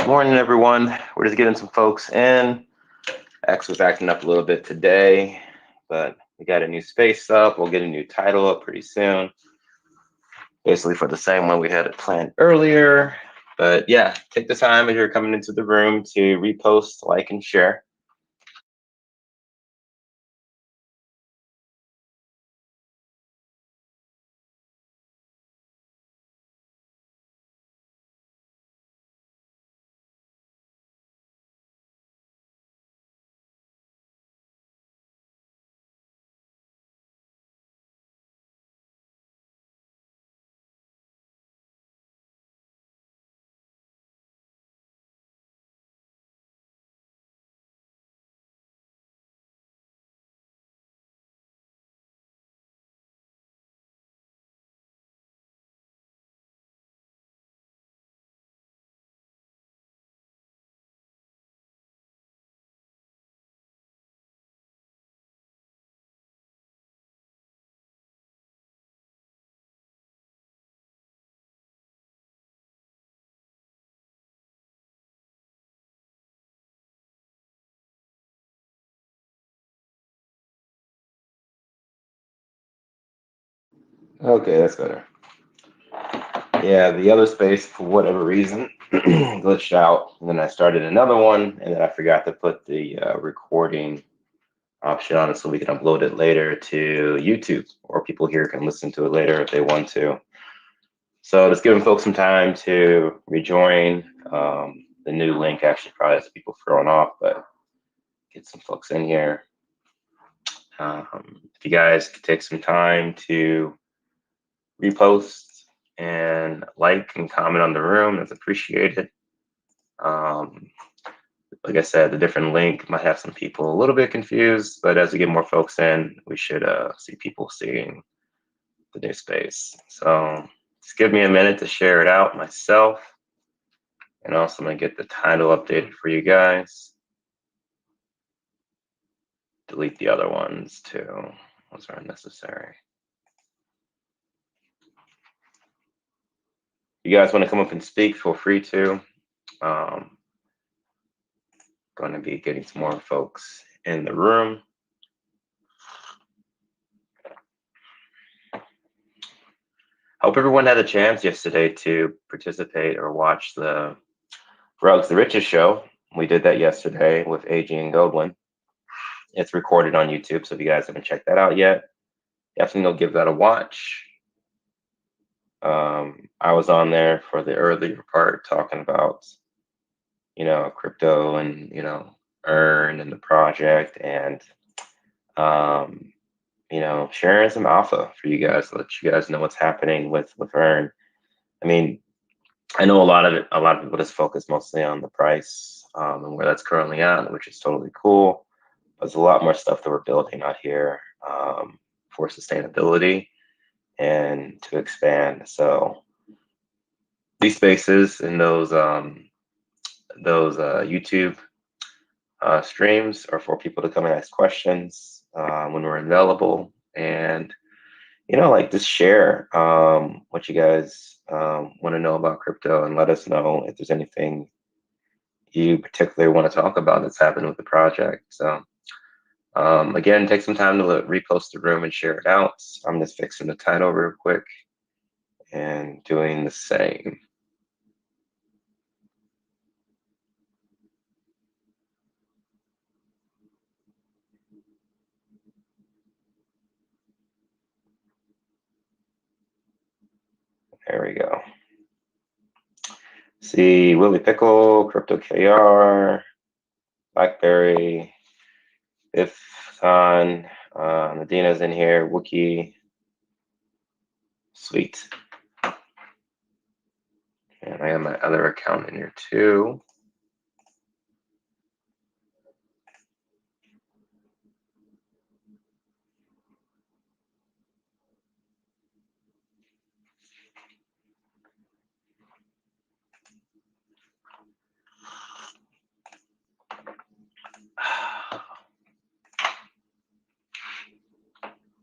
Morning, everyone. We're just getting some folks in. X was acting up a little bit today, but we got a new space up. We'll get a new title up pretty soon. Basically for the same one we had it planned earlier. But yeah, take the time as you're coming into the room to repost, like, and share. Okay, that's better. Yeah, the other space, for whatever reason, glitched out. And then I started another one, and then I forgot to put the recording option on it so we can upload it later to YouTube, or people here can listen to it later if they want to. So just giving folks some time to rejoin. The new link actually probably has people thrown off, but get some folks in here. If you guys could take some time to repost and like and comment on the room, that's appreciated. Like I said, the different link might have some people a little bit confused, but as we get more folks in, we should see people seeing the new space. So just give me a minute to share it out myself. And also I'm gonna get the title updated for you guys. Delete the other ones too. Those are unnecessary. If you guys want to come up and speak, feel free to. Going to be getting some more folks in the room. Hope everyone had a chance yesterday to participate or watch the Rugs the Riches show. We did that yesterday with AG and Goldwyn. It's recorded on YouTube, so if you guys haven't checked that out yet, definitely go give that a watch. I was on there for the earlier part talking about, crypto and, EARN and the project, and, sharing some alpha for you guys to let you guys know what's happening with EARN. I mean, I know a lot of people just focus mostly on the price and where that's currently at, which is totally cool. But there's a lot more stuff that we're building out here for sustainability and to expand. So these spaces and those YouTube streams are for people to come and ask questions when we're available, and just share what you guys want to know about crypto, and let us know if there's anything you particularly want to talk about that's happened with the project. So again, take some time to repost the room and share it out. I'm just fixing the title real quick and doing the same. There we go. See Willie Pickle, Crypto KR, Blackberry, If on, Nadina's in here, Wookie, sweet. And I have my other account in here too.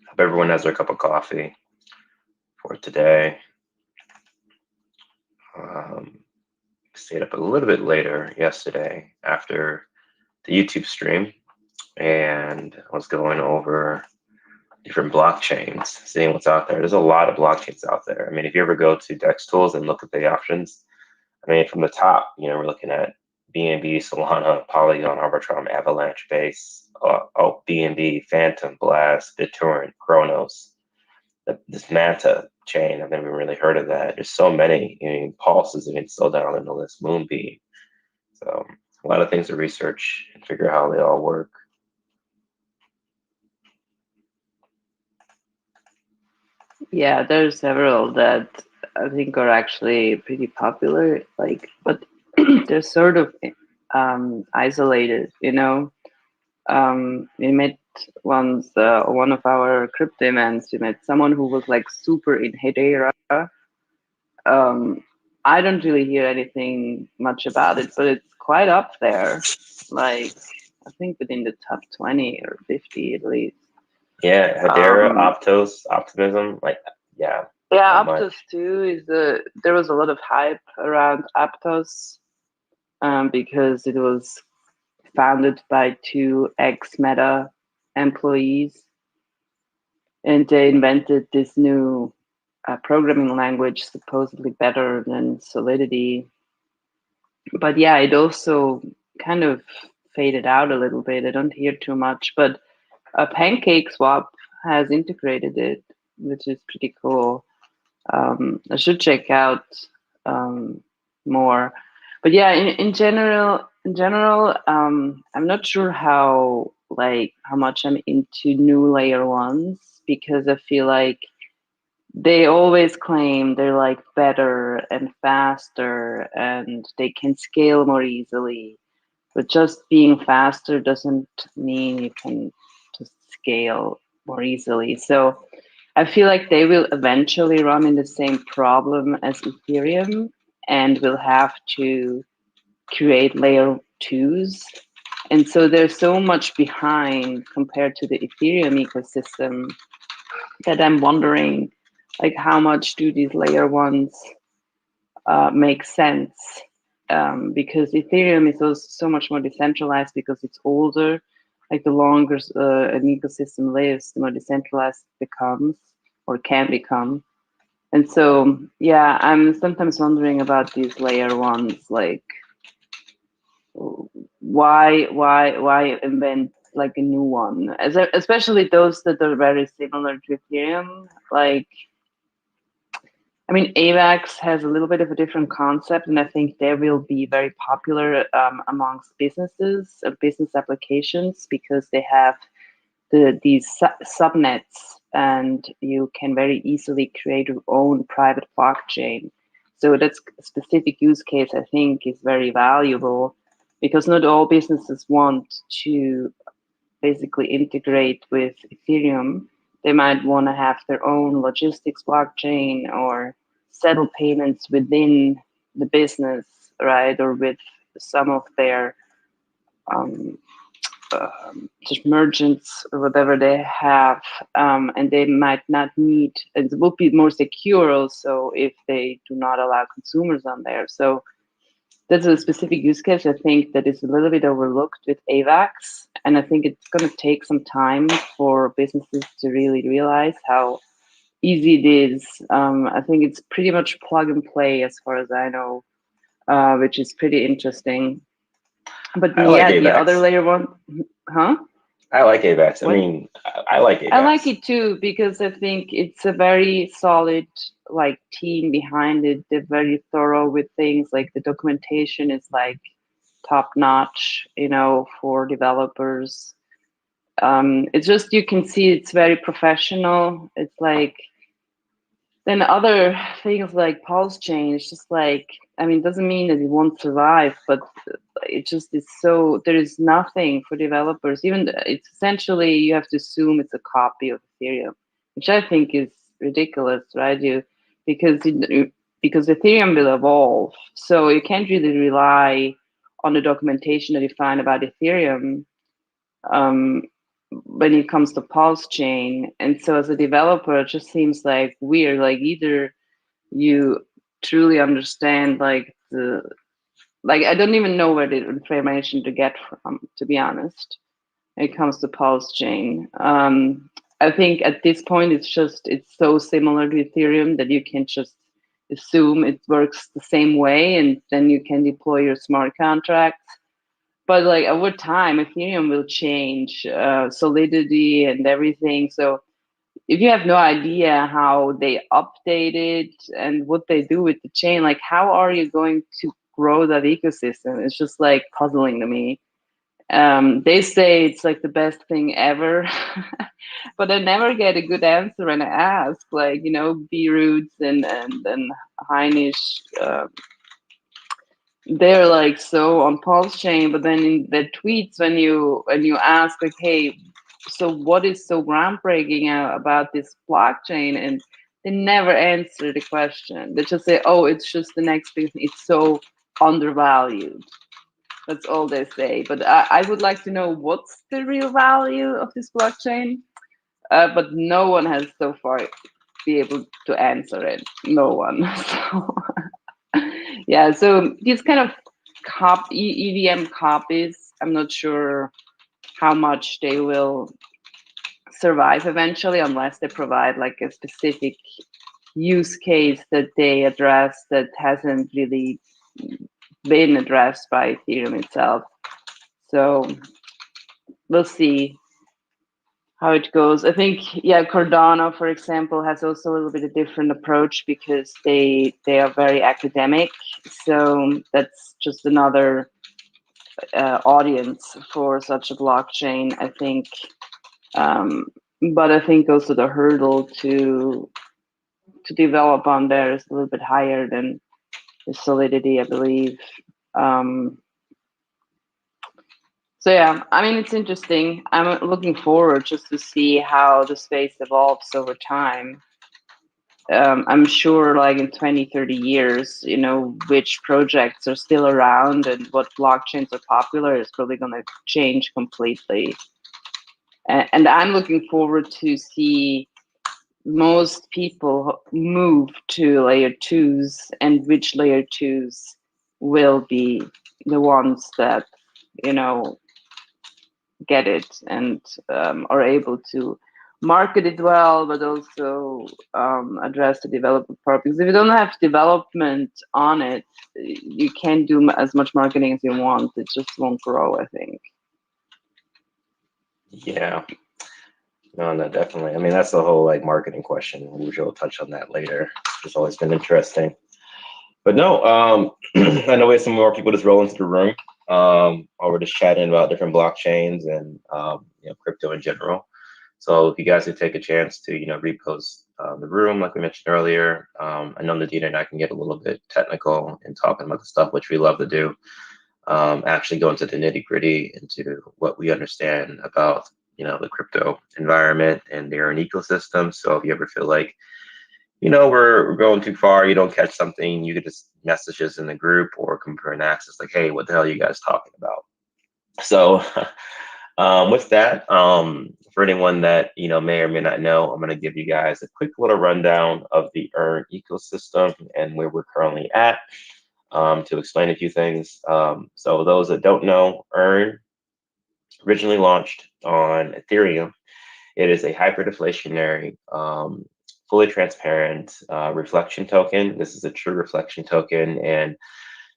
Hope everyone has their cup of coffee for today. stayed up a little bit later yesterday after the YouTube stream, and I was going over different blockchains, seeing what's out there. There's a lot of blockchains out there. I mean, if you ever go to DEX tools and look at the options, I mean, from the top, we're looking at BNB, Solana, Polygon, Arbitrum, Avalanche Base, BNB, Phantom, Blast, BitTorrent, Chronos, this Manta chain. I've never really heard of that. There's so many. Pulse is even still down in the list, Moonbeam. So a lot of things to research and figure out how they all work. Yeah, there's several that I think are actually pretty popular, but they're sort of isolated, We met once one of our crypto events, we met someone who was like super in Hedera. I don't really hear anything much about it, but it's quite up there. Like, I think within the top 20 or 50 at least. Yeah, Hedera, Optos, Optimism, yeah. Yeah, Aptos too there was a lot of hype around Aptos because it was founded by two ex-Meta employees, and they invented this new programming language supposedly better than Solidity. But yeah, it also kind of faded out a little bit. I don't hear too much, but PancakeSwap has integrated it, which is pretty cool. I should check out more. But yeah, in general, I'm not sure how much I'm into new layer ones, because I feel like they always claim they're like better and faster and they can scale more easily. But just being faster doesn't mean you can just scale more easily. So I feel like they will eventually run in the same problem as Ethereum and will have to create layer twos. And so there's so much behind compared to the Ethereum ecosystem that I'm wondering, how much do these layer ones make sense? Because Ethereum is also so much more decentralized because it's older. Like, the longer an ecosystem lives, the more decentralized it becomes or can become. And so, yeah, I'm sometimes wondering about these layer ones, like, why invent like a new one? Especially those that are very similar to Ethereum. Like, I mean, AVAX has a little bit of a different concept, and I think they will be very popular amongst businesses, business applications, because they have these subnets, and you can very easily create your own private blockchain. So that's a specific use case I think is very valuable, because not all businesses want to basically integrate with Ethereum. They might want to have their own logistics blockchain or settle payments within the business, right? Or with some of their just merchants or whatever they have, and they might not need, it would be more secure also if they do not allow consumers on there. So that's a specific use case I think that is a little bit overlooked with AVAX, and I think it's going to take some time for businesses to really realize how easy it is. I think it's pretty much plug and play as far as I know, which is pretty interesting. But yeah, the other layer one, huh? I like AVAX. I mean, I like AVAX. I like it too, because I think it's a very solid team behind it. They're very thorough with things. Like, the documentation is top notch, for developers. It's just, you can see it's very professional. It's then other things like Pulse chain, it's just it doesn't mean that it won't survive, but it just is so, there is nothing for developers. Even it's essentially, you have to assume it's a copy of Ethereum, which I think is ridiculous, right? Because Ethereum will evolve, so you can't really rely on the documentation that you find about Ethereum when it comes to Pulse chain. And so as a developer, it just seems weird. Either you truly understand the like I don't even know where the information to get from, to be honest, when it comes to pulse chain. I think at this point it's so similar to Ethereum that you can just assume it works the same way, and then you can deploy your smart contracts. But like over time, Ethereum will change solidity and everything. So if you have no idea how they update it and what they do with the chain, like how are you going to grow that ecosystem? It's just like puzzling to me. They say it's like the best thing ever, but I never get a good answer when I ask. Like, you know, B Roots and Heinisch, they're like so on Pulse chain, but then in their tweets, when you ask like, hey, so what is so groundbreaking about this blockchain, and they never answer the question. They just say, oh, it's just the next big thing. It's so undervalued. That's all they say. But I would like to know what's the real value of this blockchain. But no one has so far be able to answer it. No one. So, yeah. So these kind of EVM copies, I'm not sure how much they will survive eventually, unless they provide like a specific use case that they address that hasn't really been addressed by Ethereum itself. So we'll see how it goes. I think, yeah, Cardano, for example, has also a little bit of different approach because they are very academic. So that's just another audience for such a blockchain, I think. But I think also the hurdle to develop on there is a little bit higher than the Solidity, I believe. So yeah, I mean, it's interesting. I'm looking forward just to see how the space evolves over time. I'm sure like in 20, 30 years, you know, which projects are still around and what blockchains are popular is probably going to change completely. And I'm looking forward to see most people move to layer twos, and which layer twos will be the ones that, you know, get it and are able to market it well, but also address the development part. Because if you don't have development on it, you can't do as much marketing as you want. It just won't grow, I think. Yeah. No, definitely. I mean, that's the whole like marketing question. We'll touch on that later. It's always been interesting. But no, I know we have some more people just roll into the room. Or we're just chatting about different blockchains and you know, crypto in general. So if you guys could take a chance to, you know, repost the room, like we mentioned earlier. I know Nadina and I can get a little bit technical in talking about the stuff, which we love to do. Actually go into the nitty gritty, into what we understand about, you know, the crypto environment and their own ecosystem. So if you ever feel like, you know, we're going too far, you don't catch something, you could just message us in the group or compare an access like, hey, what the hell are you guys talking about? So with that, for anyone that, you know, may or may not know, I'm going to give you guys a quick little rundown of the EARN ecosystem and where we're currently at, to explain a few things. So those that don't know, EARN originally launched on Ethereum. It is a hyperdeflationary, fully transparent reflection token. This is a true reflection token, and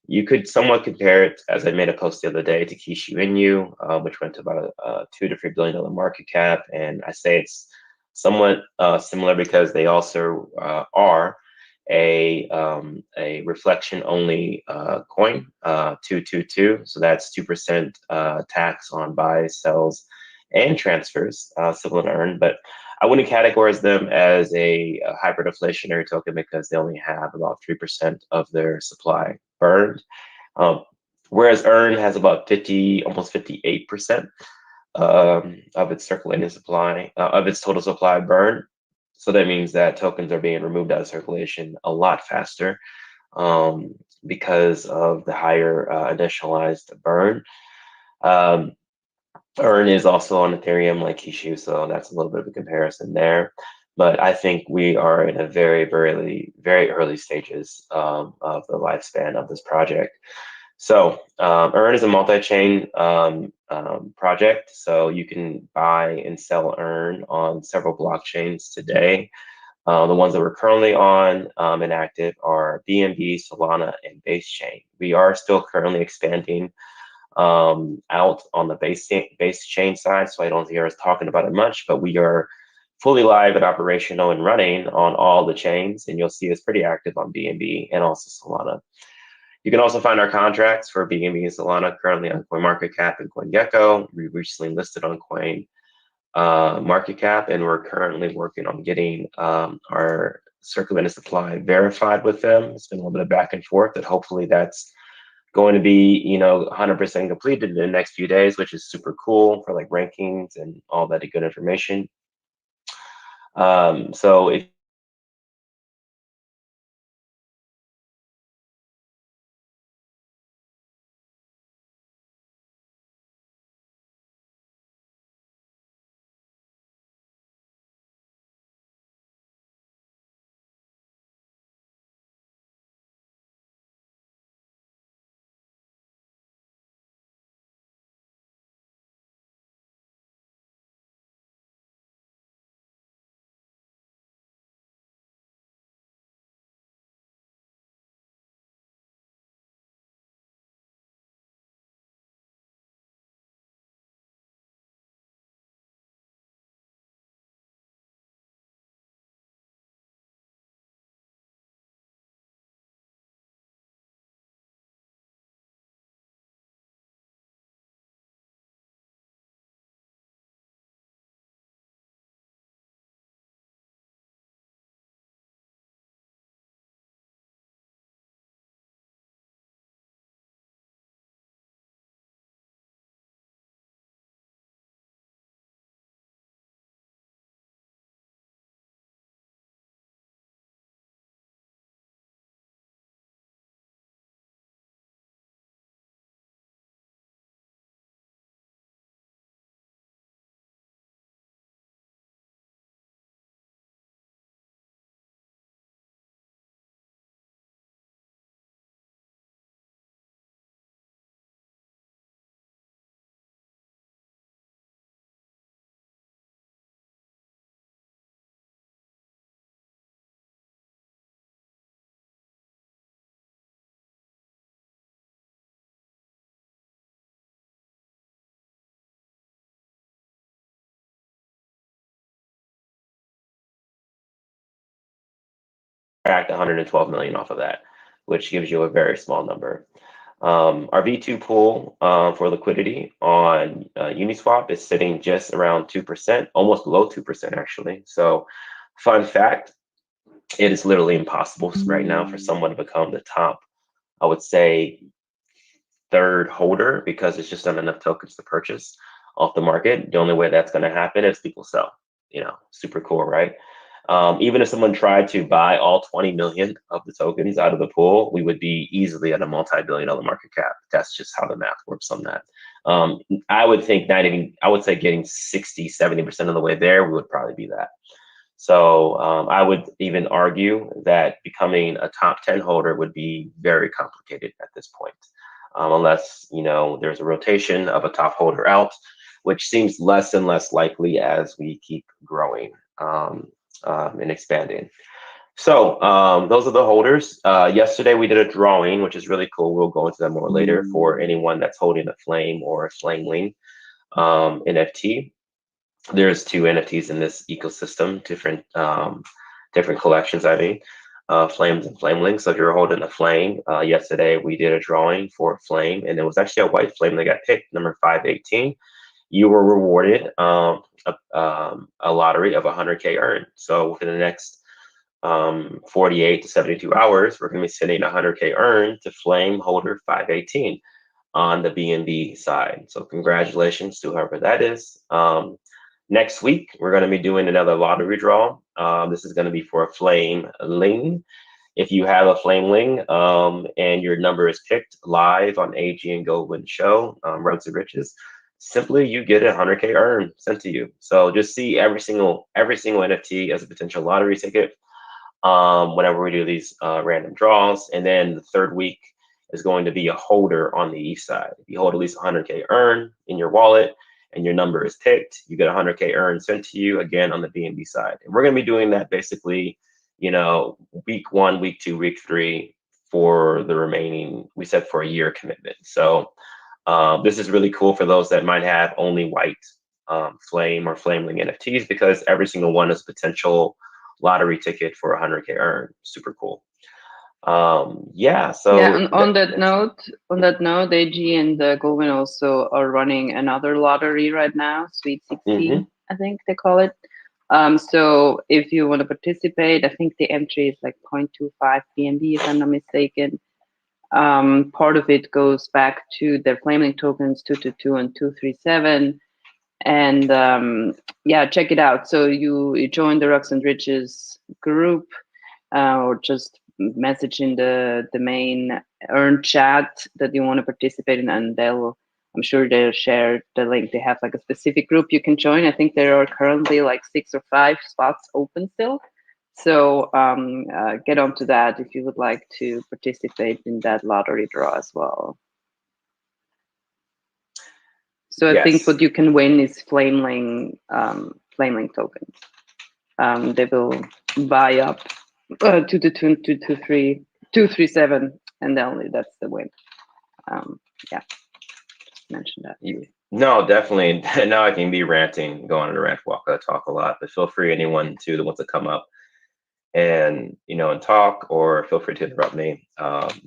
you could somewhat compare it, as I made a post the other day, to Kishu Inu, which went to about a $2 to $3 billion market cap. And I say it's somewhat similar because they also are a reflection-only coin, 222. So that's 2% tax on buys, sells, and transfers, similar to EARN. But I wouldn't categorize them as a hyperdeflationary token because they only have about 3% of their supply burned. Whereas EARN has about 50, almost 58% of its circulating supply, of its total supply burned. So that means that tokens are being removed out of circulation a lot faster because of the higher initialized burn. EARN is also on Ethereum like Kishu, so that's a little bit of a comparison there. But I think we are in a very, very, very early stages of the lifespan of this project. So EARN is a multi-chain project. So you can buy and sell EARN on several blockchains today. The ones that we're currently on and active are BNB, Solana, and Base Chain. We are still currently expanding out on the base chain side, so I don't hear us talking about it much, but we are fully live and operational and running on all the chains, and you'll see us pretty active on BNB and also Solana. You can also find our contracts for BNB and Solana currently on CoinMarketCap and CoinGecko. We recently listed on CoinMarketCap, and we're currently working on getting our circulating supply verified with them. It's been a little bit of back and forth, but hopefully that's going to be, 100% completed in the next few days, which is super cool for like rankings and all that good information. So if subtract 112 million off of that, which gives you a very small number. Our V2 pool for liquidity on Uniswap is sitting just around 2%, almost below 2% actually. So fun fact, it is literally impossible right now for someone to become the top, I would say, third holder, because it's just not enough tokens to purchase off the market. The only way that's going to happen is people sell. Super cool, right? Even if someone tried to buy all 20 million of the tokens out of the pool, we would be easily at a multi-billion-dollar market cap. That's just how the math works on that. I would think I would say getting 60, 70% of the way there, we would probably be that. So I would even argue that becoming a top 10 holder would be very complicated at this point, unless there's a rotation of a top holder out, which seems less and less likely as we keep growing and expanding. So those are the holders. Yesterday we did a drawing, which is really cool. We'll go into that more later for anyone that's holding a Flame or a Flameling NFT. There's 2 NFTs in this ecosystem, different collections, Flames and Flameling. So if you're holding a Flame, yesterday we did a drawing for a Flame, and it was actually a white Flame that got picked, number 518. You were rewarded a lottery of 100K earned. So within the next 48 to 72 hours, we're going to be sending 100K earned to Flame holder 518 on the BNB side. So congratulations to whoever that is. Next week, we're going to be doing another lottery draw. This is going to be for a Flameling. If you have a Flameling and your number is picked live on AG and Goldwyn Show, Road to Riches, simply you get a 100K earn sent to you. So just see every single NFT as a potential lottery ticket whenever we do these random draws. And then the third week, is going to be a holder on the ETH side. If you hold at least 100K EARN in your wallet and your number is picked, you get 100K EARN sent to you again on the BNB side. And we're going to be doing that basically, you know, week 1, week 2, week 3 for the remaining, we said for a year commitment. So this is really cool for those that might have only white Flame or Flameling NFTs, because every single one is a potential lottery ticket for 100K EARN. Super cool. Yeah, so yeah, and on that note, AG and Goldman also are running another lottery right now, Sweet 16, I think they call it. So if you want to participate, I think the entry is like 0.25 BNB, if I'm not mistaken. Part of it goes back to their Flameling tokens 222 and 237. And yeah, check it out. So you join the Rocks and Riches group, or just message in the main EARN chat that you want to participate in, and I'm sure they'll share the link. They have like a specific group you can join. I think there are currently like 6 or 5 spots open still. So get onto that if you would like to participate in that lottery draw as well. So I think what you can win is Flameling tokens. They will buy up to the 237, and that's the win. Yeah, just mention that. No, definitely. Now I can be ranting, go on a rant walk. I talk a lot, but feel free, anyone too that wants to come up and and talk, or feel free to interrupt me.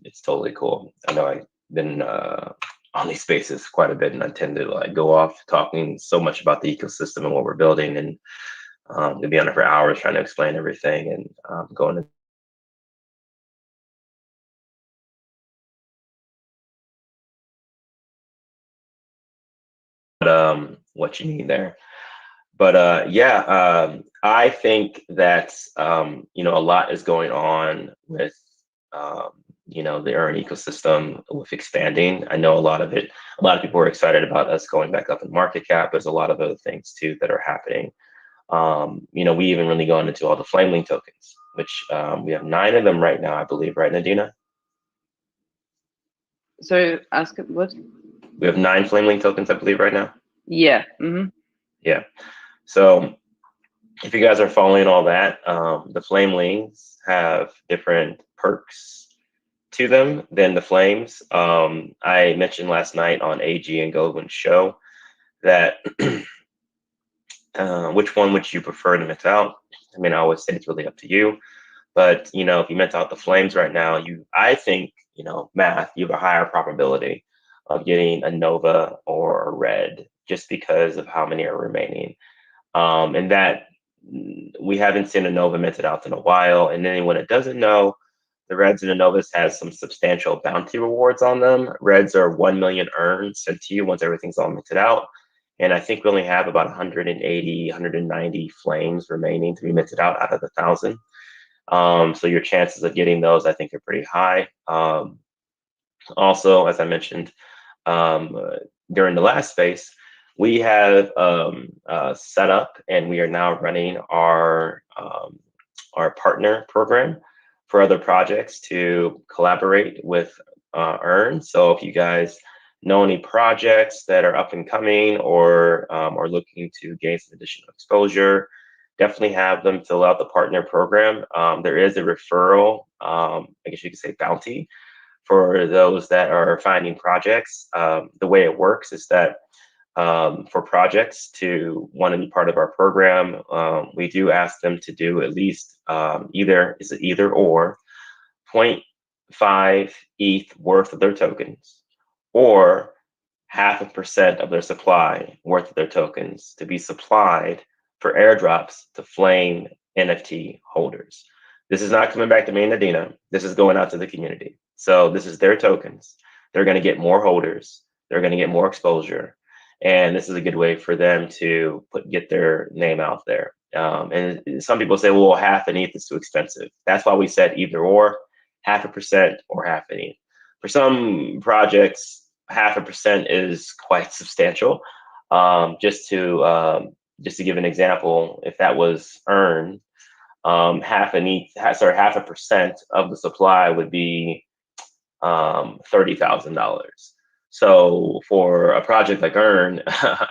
It's totally cool. I know I've been on these spaces quite a bit, and I tend to like go off talking so much about the ecosystem and what we're building, and to be on it for hours trying to explain everything and going to what you need there. But yeah, I think that a lot is going on with the EARN ecosystem with expanding. I know a lot of people are excited about us going back up in market cap. There's a lot of other things too that are happening. We even really gone into all the Flameling tokens, which we have 9 of them right now, I believe, right, Nadina? Sorry, ask what? We have 9 Flameling tokens, I believe, right now. Yeah. Yeah. So if you guys are following all that, the Flamelings have different perks to them than the Flames. I mentioned last night on AG and Goldwyn's show that which one would you prefer to mint out? I mean, I always say it's really up to you. But if you mint out the Flames right now, I think, math, you have a higher probability of getting a Nova or a Red, just because of how many are remaining. And that we haven't seen a Nova minted out in a while. And anyone that doesn't know, the Reds and the Novas has some substantial bounty rewards on them. Reds are 1 million EARN sent to you once everything's all minted out. And I think we only have about 180, 190 Flames remaining to be minted out of the 1,000. So your chances of getting those, I think, are pretty high. Also, as I mentioned during the last space, we have set up, and we are now running our partner program for other projects to collaborate with EARN. So if you guys know any projects that are up and coming, or are looking to gain some additional exposure, definitely have them fill out the partner program. There is a referral, I guess you could say, bounty for those that are finding projects. The way it works is that for projects to want to be part of our program, we do ask them to do at least either or 0.5 ETH worth of their tokens, or 0.5% of their supply worth of their tokens to be supplied for airdrops to Flame NFT holders. This is not coming back to me and Nadina. This is going out to the community. So this is their tokens. They're going to get more holders. They're going to get more exposure. And this is a good way for them to get their name out there. And some people say, well, 0.5 ETH is too expensive. That's why we said either or, 0.5% or 0.5 ETH. For some projects, 0.5% is quite substantial. Just to give an example, if that was EARN, 0.5% of the supply would be $30,000. So for a project like EARN,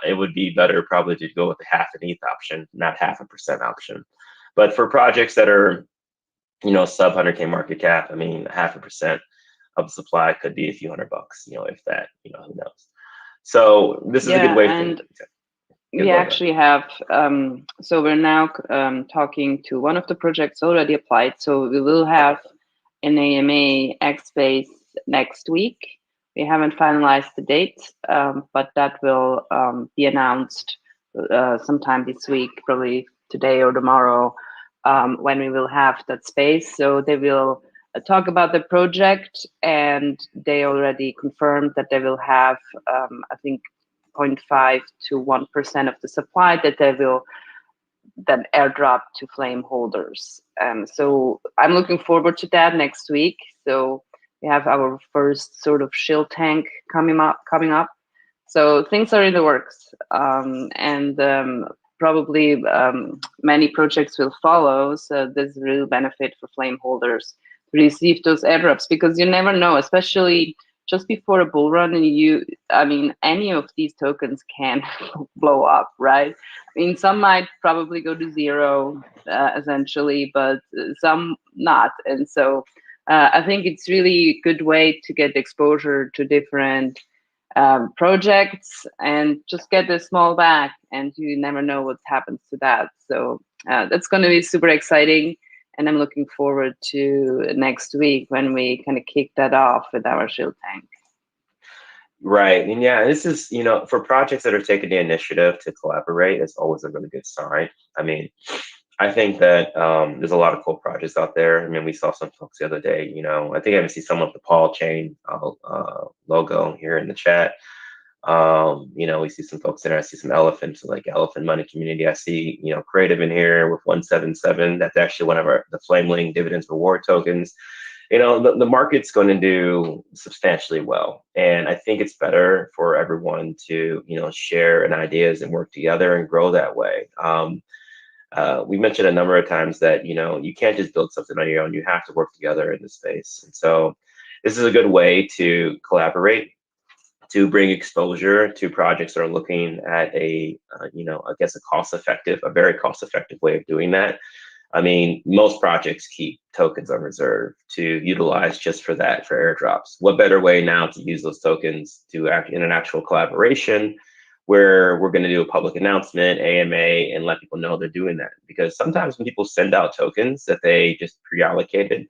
it would be better probably to go with the half an ETH option, not 0.5% option. But for projects that are, sub 100K market cap, I mean, 0.5% of the supply could be a few $100, if that, who knows. So this is a good way and to. we actually have, so we're now talking to one of the projects already applied. So we will have an AMA XSpace next week. We haven't finalized the date, but that will be announced sometime this week, probably today or tomorrow, when we will have that space. So they will talk about the project, and they already confirmed that they will have, I think, 0.5 to 1% of the supply that they will then airdrop to Flame holders. So I'm looking forward to that next week. So we have our first sort of shill tank coming up. So things are in the works, and probably many projects will follow. So there's a real benefit for Flame holders to receive those airdrops, because you never know, especially just before a bull run, and any of these tokens can blow up, right? I mean, some might probably go to zero, essentially, but some not. And so I think it's really a good way to get exposure to different projects and just get a small bag, and you never know what happens to that. So that's going to be super exciting. And I'm looking forward to next week when we kind of kick that off with our shill tank. Right. And yeah, this is, for projects that are taking the initiative to collaborate, it's always a really good sign. I mean, I think that there's a lot of cool projects out there. I mean, we saw some folks the other day, I think I even see some of the Paul Chain logo here in the chat. We see some folks in there. I see some elephants, like Elephant Money Community. I see, Creative in here with 177. That's actually one of the Flameling dividends reward tokens. The market's going to do substantially well. And I think it's better for everyone to, share in ideas and work together and grow that way. We mentioned a number of times that, you can't just build something on your own. You have to work together in the space. And so this is a good way to collaborate, to bring exposure to projects that are looking at a very cost-effective way of doing that. I mean, most projects keep tokens on reserve to utilize just for that, for airdrops. What better way now to use those tokens to act in an actual collaboration where we're going to do a public announcement, AMA, and let people know they're doing that? Because sometimes when people send out tokens that they just pre-allocated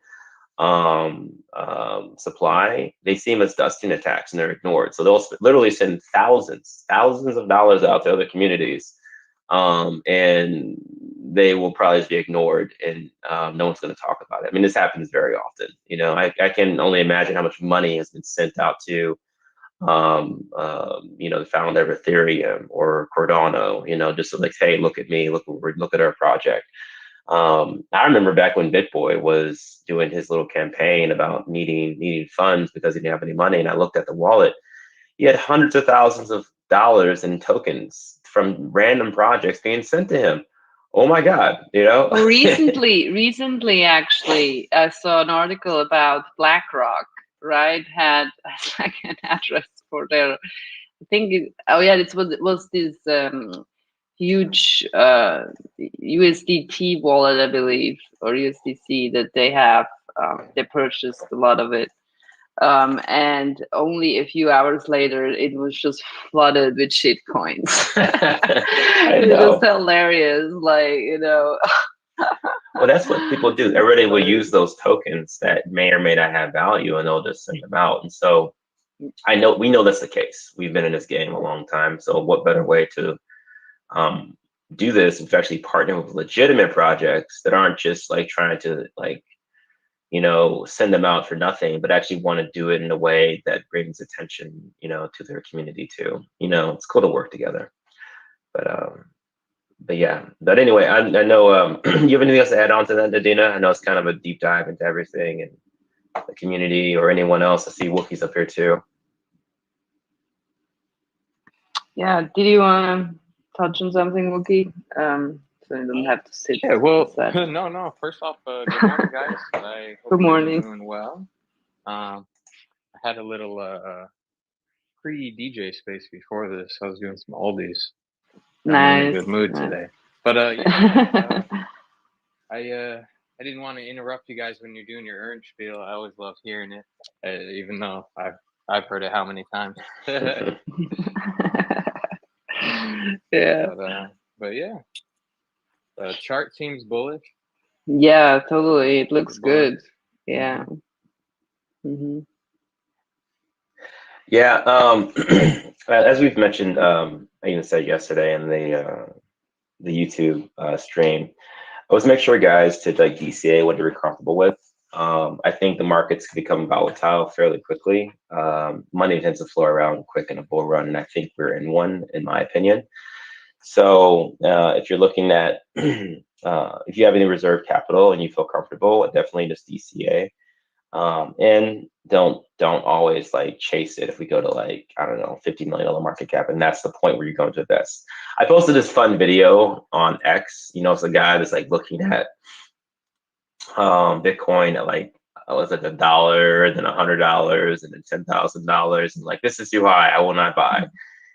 supply, they see them as dusting attacks and they're ignored. So they'll literally send thousands of dollars out to other communities, and they will probably just be ignored, and no one's going to talk about it. I mean, this happens very often. I can only imagine how much money has been sent out to the founder of Ethereum or Cardano, just to like, hey, look at me, look at our project. I remember back when BitBoy was doing his little campaign about needing funds because he didn't have any money, and I looked at the wallet. He had hundreds of thousands of dollars in tokens from random projects being sent to him. Oh my God, Recently, actually, I saw an article about BlackRock, right? Had like an address for their, I think, it was this huge USDT wallet, I believe, or USDC that they have. They purchased a lot of it. And only a few hours later, it was just flooded with shit coins. It was just hilarious, Well, that's what people do. Everybody will use those tokens that may or may not have value, and they'll just send them out. And so we know that's the case. We've been in this game a long time. So what better way to do this is actually partner with legitimate projects that aren't just like trying to send them out for nothing, but actually want to do it in a way that brings attention, to their community too. It's cool to work together. But yeah. But anyway, I know you have anything else to add on to that, Adina? I know it's kind of a deep dive into everything and the community, or anyone else. I see Wookie's up here too. Yeah. Did you want to touch on something, Wookie? So you don't have to sit. Yeah, well, no. First off, good morning, guys. I hope good morning. you're doing well. had a little pre-DJ space before this. I was doing some oldies. I'm in a Nice. good mood Nice. today. But yeah, I didn't want to interrupt you guys when you're doing your EARN spiel. I always love hearing it, even though I've heard it how many times. Yeah. But yeah, the chart seems bullish. Yeah, totally. It looks good. Bullish. Yeah. Mm-hmm. Yeah, as we've mentioned, I even said yesterday in the YouTube stream, I always make sure, guys, to like DCA what you're comfortable with. I think the markets can become volatile fairly quickly. Money tends to flow around quick in a bull run, and I think we're in one, in my opinion. So if you're looking at if you have any reserve capital and you feel comfortable, definitely just DCA. And don't always like chase it if we go to like, I don't know, $50 million market cap, and that's the point where you're going to invest. I posted this fun video on X. It's a guy that's like looking at Bitcoin at like, was like $1, then $100, and then $10,000, and like, this is too high, I will not buy.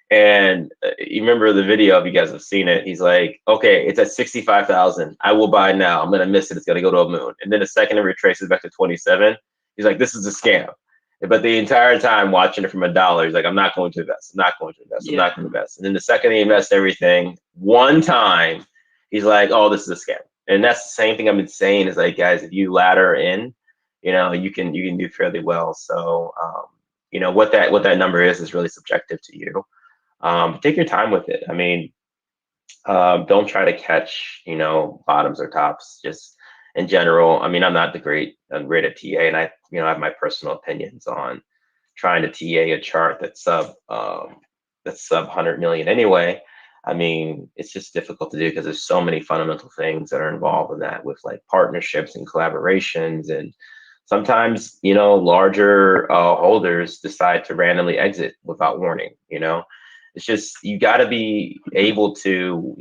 And you remember the video, if you guys have seen it, he's like, okay, it's at 65,000. I will buy now. I'm going to miss it. It's going to go to a moon. And then the second it retraces back to 27, he's like, this is a scam. But the entire time watching it from $1, he's like, I'm not going to invest. I'm not going to invest. I'm not going to invest. And then the second he invests everything, one time, he's like, oh, this is a scam. And that's the same thing I've been saying is like, guys, if you ladder in, you can do fairly well. So, what that number is really subjective to you. Take your time with it. I mean, don't try to catch, bottoms or tops. Just in general. I mean, I'm great at TA, and I have my personal opinions on trying to TA a chart that's sub 100 million anyway. I mean, it's just difficult to do because there's so many fundamental things that are involved in that, with like partnerships and collaborations, and sometimes larger holders decide to randomly exit without warning. It's just, you got to be able to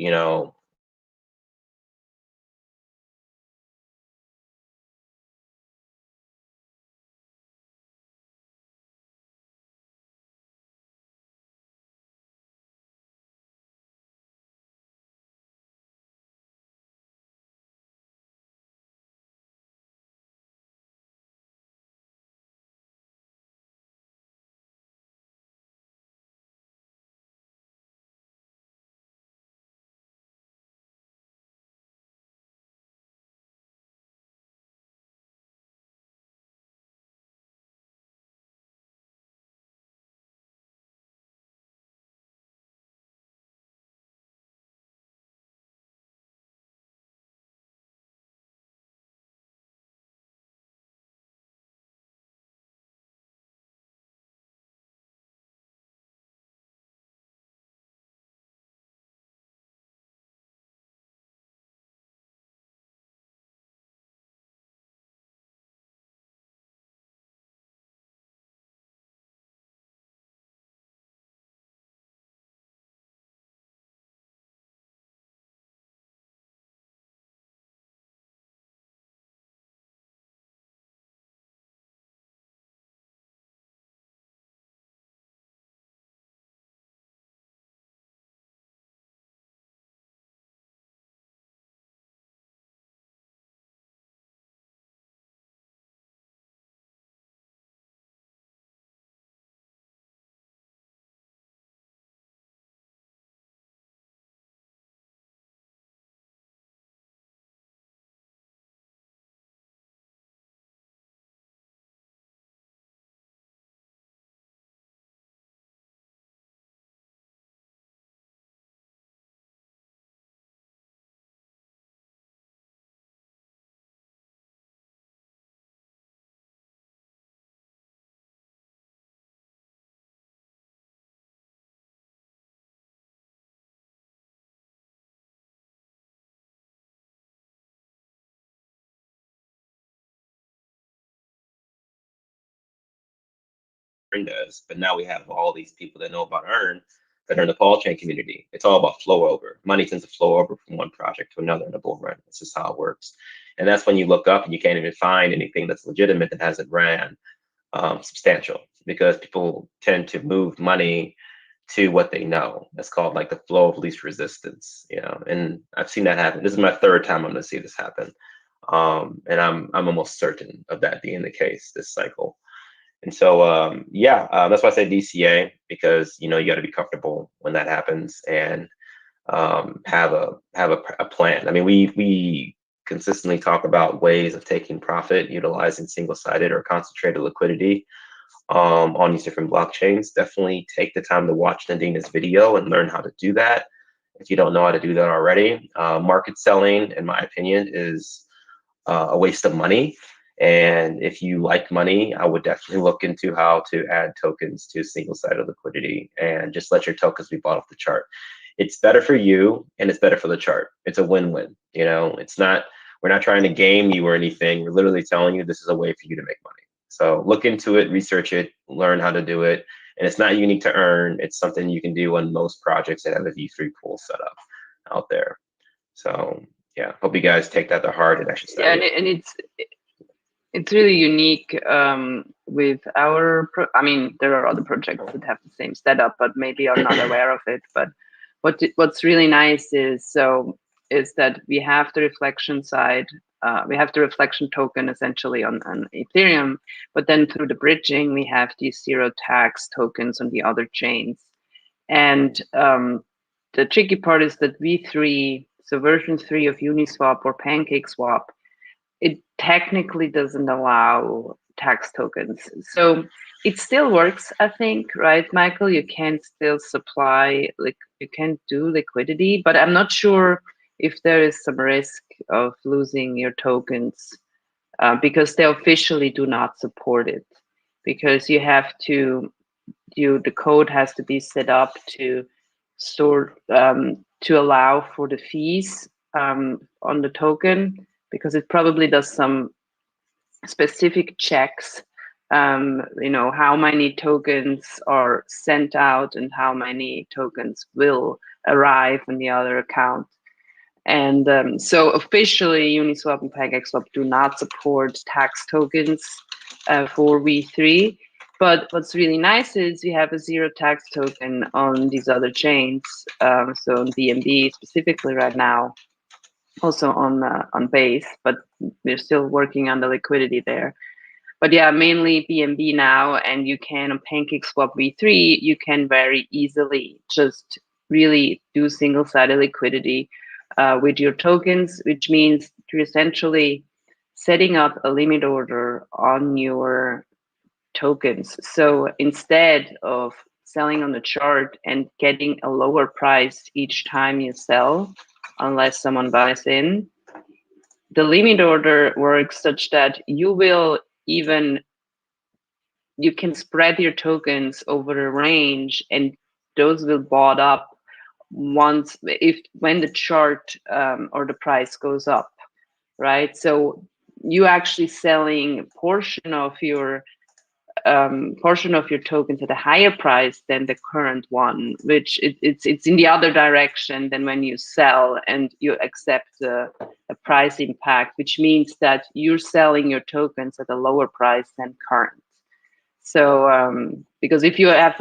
does. But now we have all these people that know about EARN that are in the Paul chain community. It's all about flow over. Money tends to flow over from one project to another in a bull run. That's just how it works. And that's when you look up and you can't even find anything that's legitimate that hasn't ran substantial, because people tend to move money to what they know. That's called like the flow of least resistance, you know. And I've seen that happen. This is my third time I'm going to see this happen, and I'm almost certain of that being the case this cycle. And so that's why I say DCA, because you know you got to be comfortable when that happens, and have a plan. I mean, we consistently talk about ways of taking profit utilizing single-sided or concentrated liquidity on these different blockchains. Definitely take the time to watch Nadina's video and learn how to do that if you don't know how to do that already. Market selling, in my opinion, is a waste of money. And if you like money, I would definitely look into how to add tokens to single-sided liquidity and just let your tokens be bought off the chart. It's better for you and it's better for the chart. It's a win-win. You know, we're not trying to game you or anything. We're literally telling you this is a way for you to make money. So look into it, research it, learn how to do it. And it's not unique to EARN. It's something you can do on most projects that have a V3 pool set up out there. So yeah, hope you guys take that to heart and actually study it. And it's really unique with our, I mean, there are other projects that have the same setup, but maybe are not aware of it. But what's really nice is that we have the reflection side, we have the reflection token essentially on Ethereum, but then through the bridging, we have these zero tax tokens on the other chains. And the tricky part is that V3, so version 3 of Uniswap or PancakeSwap, it technically doesn't allow tax tokens. So it still works, I think, right, Michael? You can still supply, like you can do liquidity, but I'm not sure if there is some risk of losing your tokens because they officially do not support it. Because you have to, the code has to be set up to store, to allow for the fees on the token, because it probably does some specific checks, you know, how many tokens are sent out and how many tokens will arrive on the other account. And so officially Uniswap and PancakeSwap do not support tax tokens for V3. But what's really nice is you have a zero tax token on these other chains. So on BNB specifically right now, also on Base, but we're still working on the liquidity there. But yeah, mainly BNB now, and you can on PancakeSwap V3, you can very easily just really do single-sided liquidity with your tokens, which means you're essentially setting up a limit order on your tokens. So instead of selling on the chart and getting a lower price each time you sell, unless someone buys in, the limit order works such that you can spread your tokens over a range, and those will bought up when the chart or the price goes up, right? So you actually selling a portion of your tokens at a higher price than the current one, which it's in the other direction than when you sell and you accept a price impact, which means that you're selling your tokens at a lower price than current. So because if you have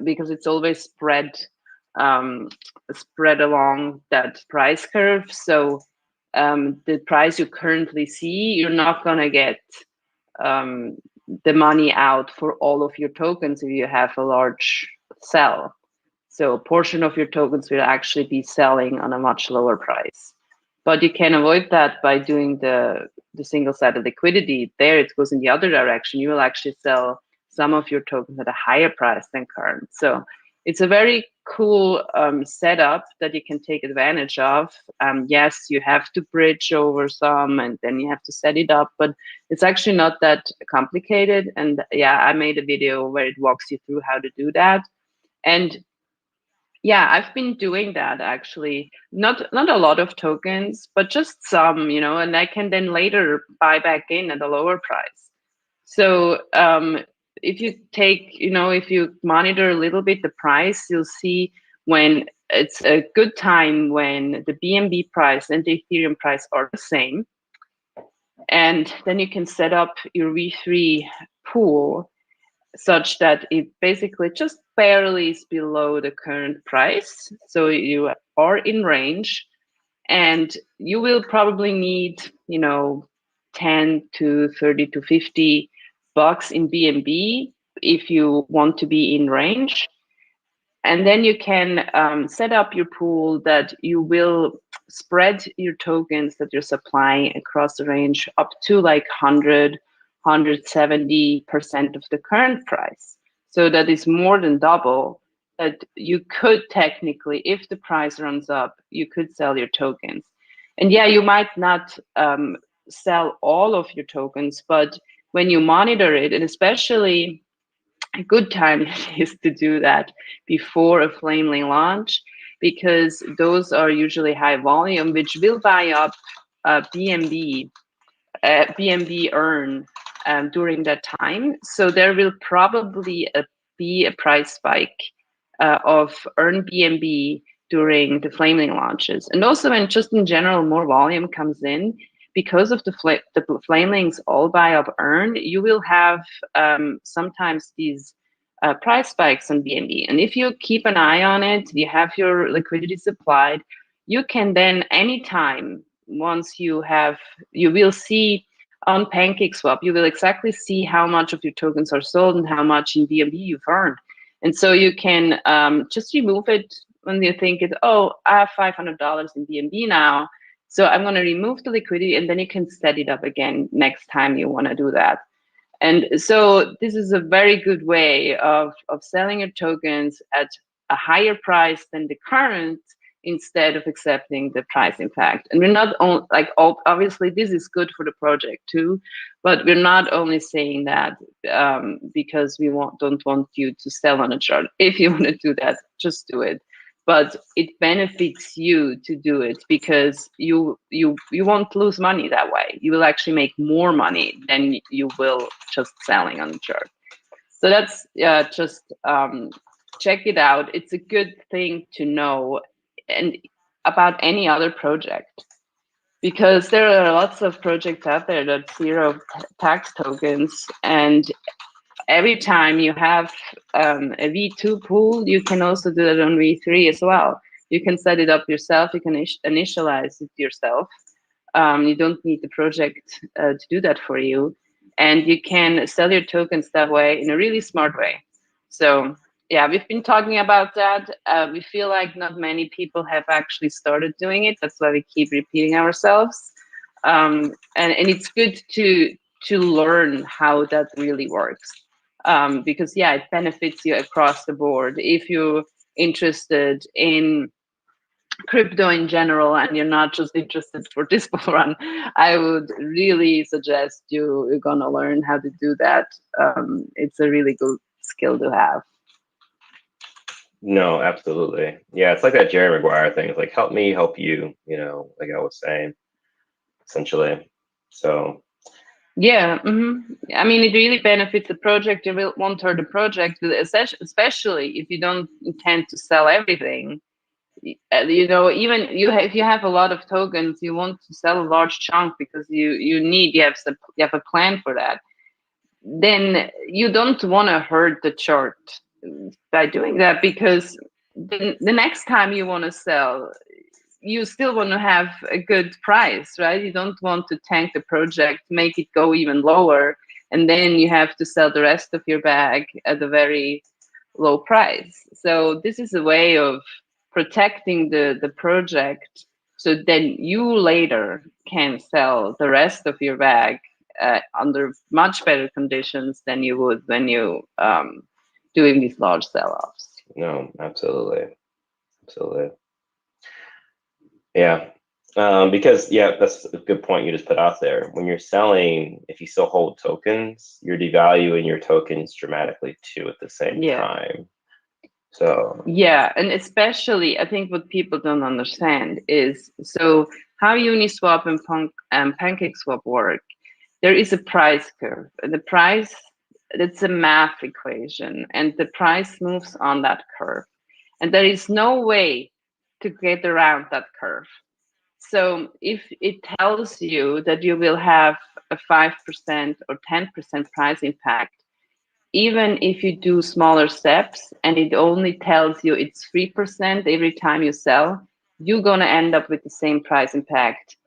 because it's always spread along that price curve. So the price you currently see, you're not gonna get the money out for all of your tokens if you have a large sell. So a portion of your tokens will actually be selling on a much lower price. But you can avoid that by doing the single-sided liquidity. There it goes in the other direction. You will actually sell some of your tokens at a higher price than current. So it's a very cool setup that you can take advantage of. Yes, you have to bridge over some and then you have to set it up, but it's actually not that complicated. And yeah, I made a video where it walks you through how to do that. And yeah, I've been doing that actually. Not a lot of tokens, but just some, you know, and I can then later buy back in at a lower price. So if you take, you know, if you monitor a little bit the price, you'll see when it's a good time when the BNB price and the Ethereum price are the same. And then you can set up your V3 pool such that it basically just barely is below the current price. So you are in range, and you will probably need, 10 to 30 to 50 bucks in BNB if you want to be in range. And then you can set up your pool that you will spread your tokens that you're supplying across the range up to like 100, 170% of the current price. So that is more than double that you could technically, if the price runs up, you could sell your tokens. And yeah, you might not sell all of your tokens, but when you monitor it, and especially a good time is to do that before a Flameling launch, because those are usually high volume, which will buy up BNB earn during that time. So there will probably be a price spike of earn BNB during the Flameling launches. And also when just in general more volume comes in, because of the Flamelings all buy up earn, you will have sometimes these price spikes on BNB. And if you keep an eye on it, you have your liquidity supplied, you can then anytime, once you will see on PancakeSwap, you will exactly see how much of your tokens are sold and how much in BNB you've earned. And so you can just remove it when you think it, oh, I have $500 in BNB now, so I'm going to remove the liquidity, and then you can set it up again next time you want to do that. And so this is a very good way of selling your tokens at a higher price than the current, instead of accepting the price impact. And we're not only obviously this is good for the project too, but we're not only saying that because we don't want you to sell on a chart. If you want to do that, just do it. But it benefits you to do it because you won't lose money that way. You will actually make more money than you will just selling on the chart. So that's just check it out. It's a good thing to know, and about any other project, because there are lots of projects out there that zero tax tokens, and every time you have a V2 pool, you can also do that on V3 as well. You can set it up yourself, you can initialize it yourself. You don't need the project to do that for you, and you can sell your tokens that way in a really smart way. So yeah, we've been talking about that. We feel like not many people have actually started doing it. That's why we keep repeating ourselves. And it's good to learn how that really works. Because yeah, it benefits you across the board. If you're interested in crypto in general and you're not just interested for this bull run, I would really suggest you're gonna learn how to do that. It's a really good skill to have. No, absolutely. Yeah, it's like that Jerry Maguire thing. It's like, help me, help you, like I was saying, essentially. So yeah, I mean, it really benefits the project. You will want to the project, especially if you don't intend to sell everything. Even if you have a lot of tokens, you want to sell a large chunk because you have a plan for that. Then you don't want to hurt the chart by doing that, because the next time you want to sell, you still want to have a good price, right? You don't want to tank the project, make it go even lower, and then you have to sell the rest of your bag at a very low price. So this is a way of protecting the project, so then you later can sell the rest of your bag under much better conditions than you would when you doing these large sell-offs. no, absolutely. Yeah. Because that's a good point you just put out there. When you're selling, if you still hold tokens, you're devaluing your tokens dramatically too at the same time. So yeah, and especially I think what people don't understand is, so how Uniswap and PancakeSwap work, there is a price curve. The price, it's a math equation, and the price moves on that curve, and there is no way to get around that curve. So if it tells you that you will have a 5% or 10% price impact, even if you do smaller steps and it only tells you it's 3% every time you sell, you're going to end up with the same price impact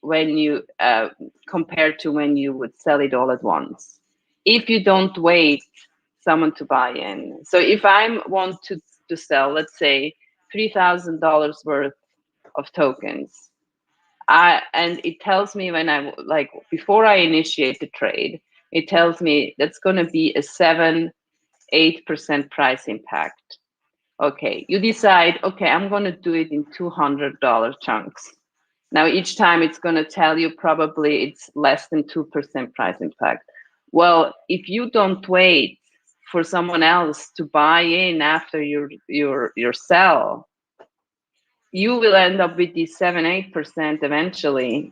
when you compared to when you would sell it all at once. If you don't wait someone to buy in. So if I want to sell, let's say $3,000 worth of tokens, and it tells me when I like before I initiate the trade, it tells me that's going to be a 7-8% price impact. Okay, you decide, okay, I'm going to do it in $200 chunks. Now, each time it's going to tell you probably it's less than 2% price impact. Well, if you don't wait for someone else to buy in after your sell, you will end up with these 7-8% eventually,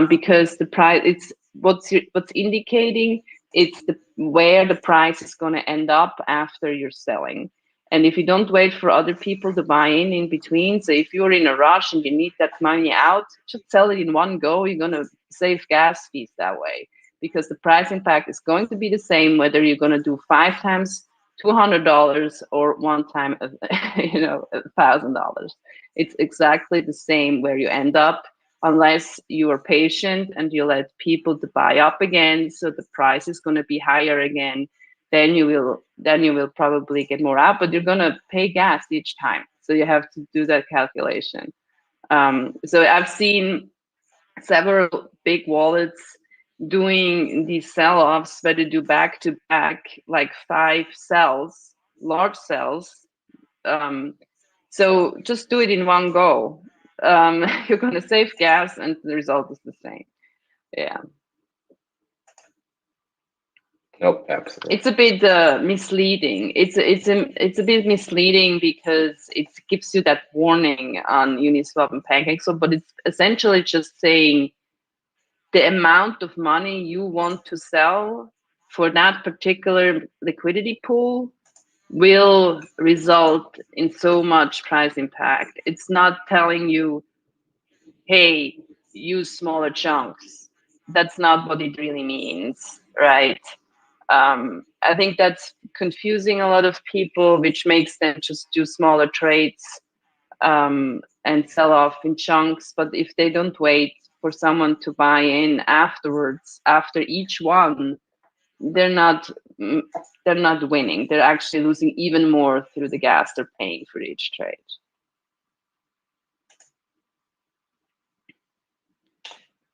because the price, it's what's indicating it's where the price is going to end up after you're selling. And if you don't wait for other people to buy in between, so if you're in a rush and you need that money out, just sell it in one go. You're going to save gas fees that way, because the price impact is going to be the same whether you're going to do 5 times $200 or 1 time, $1,000. It's exactly the same where you end up, unless you are patient and you let people to buy up again, so the price is going to be higher again. Then you will probably get more out, but you're going to pay gas each time. So you have to do that calculation. So I've seen several big wallets doing these sell-offs where they do back-to-back, like 5 sells, large sells. So just do it in one go. You're going to save gas and the result is the same. Yeah. Nope, absolutely. It's a bit misleading. It's a bit misleading because it gives you that warning on Uniswap and PancakeSwap, but it's essentially just saying the amount of money you want to sell for that particular liquidity pool will result in so much price impact. It's not telling you, hey, use smaller chunks. That's not what it really means, right? I think that's confusing a lot of people, which makes them just do smaller trades and sell off in chunks. But if they don't wait for someone to buy in afterwards, after each one, they're not winning. They're actually losing even more through the gas they're paying for each trade.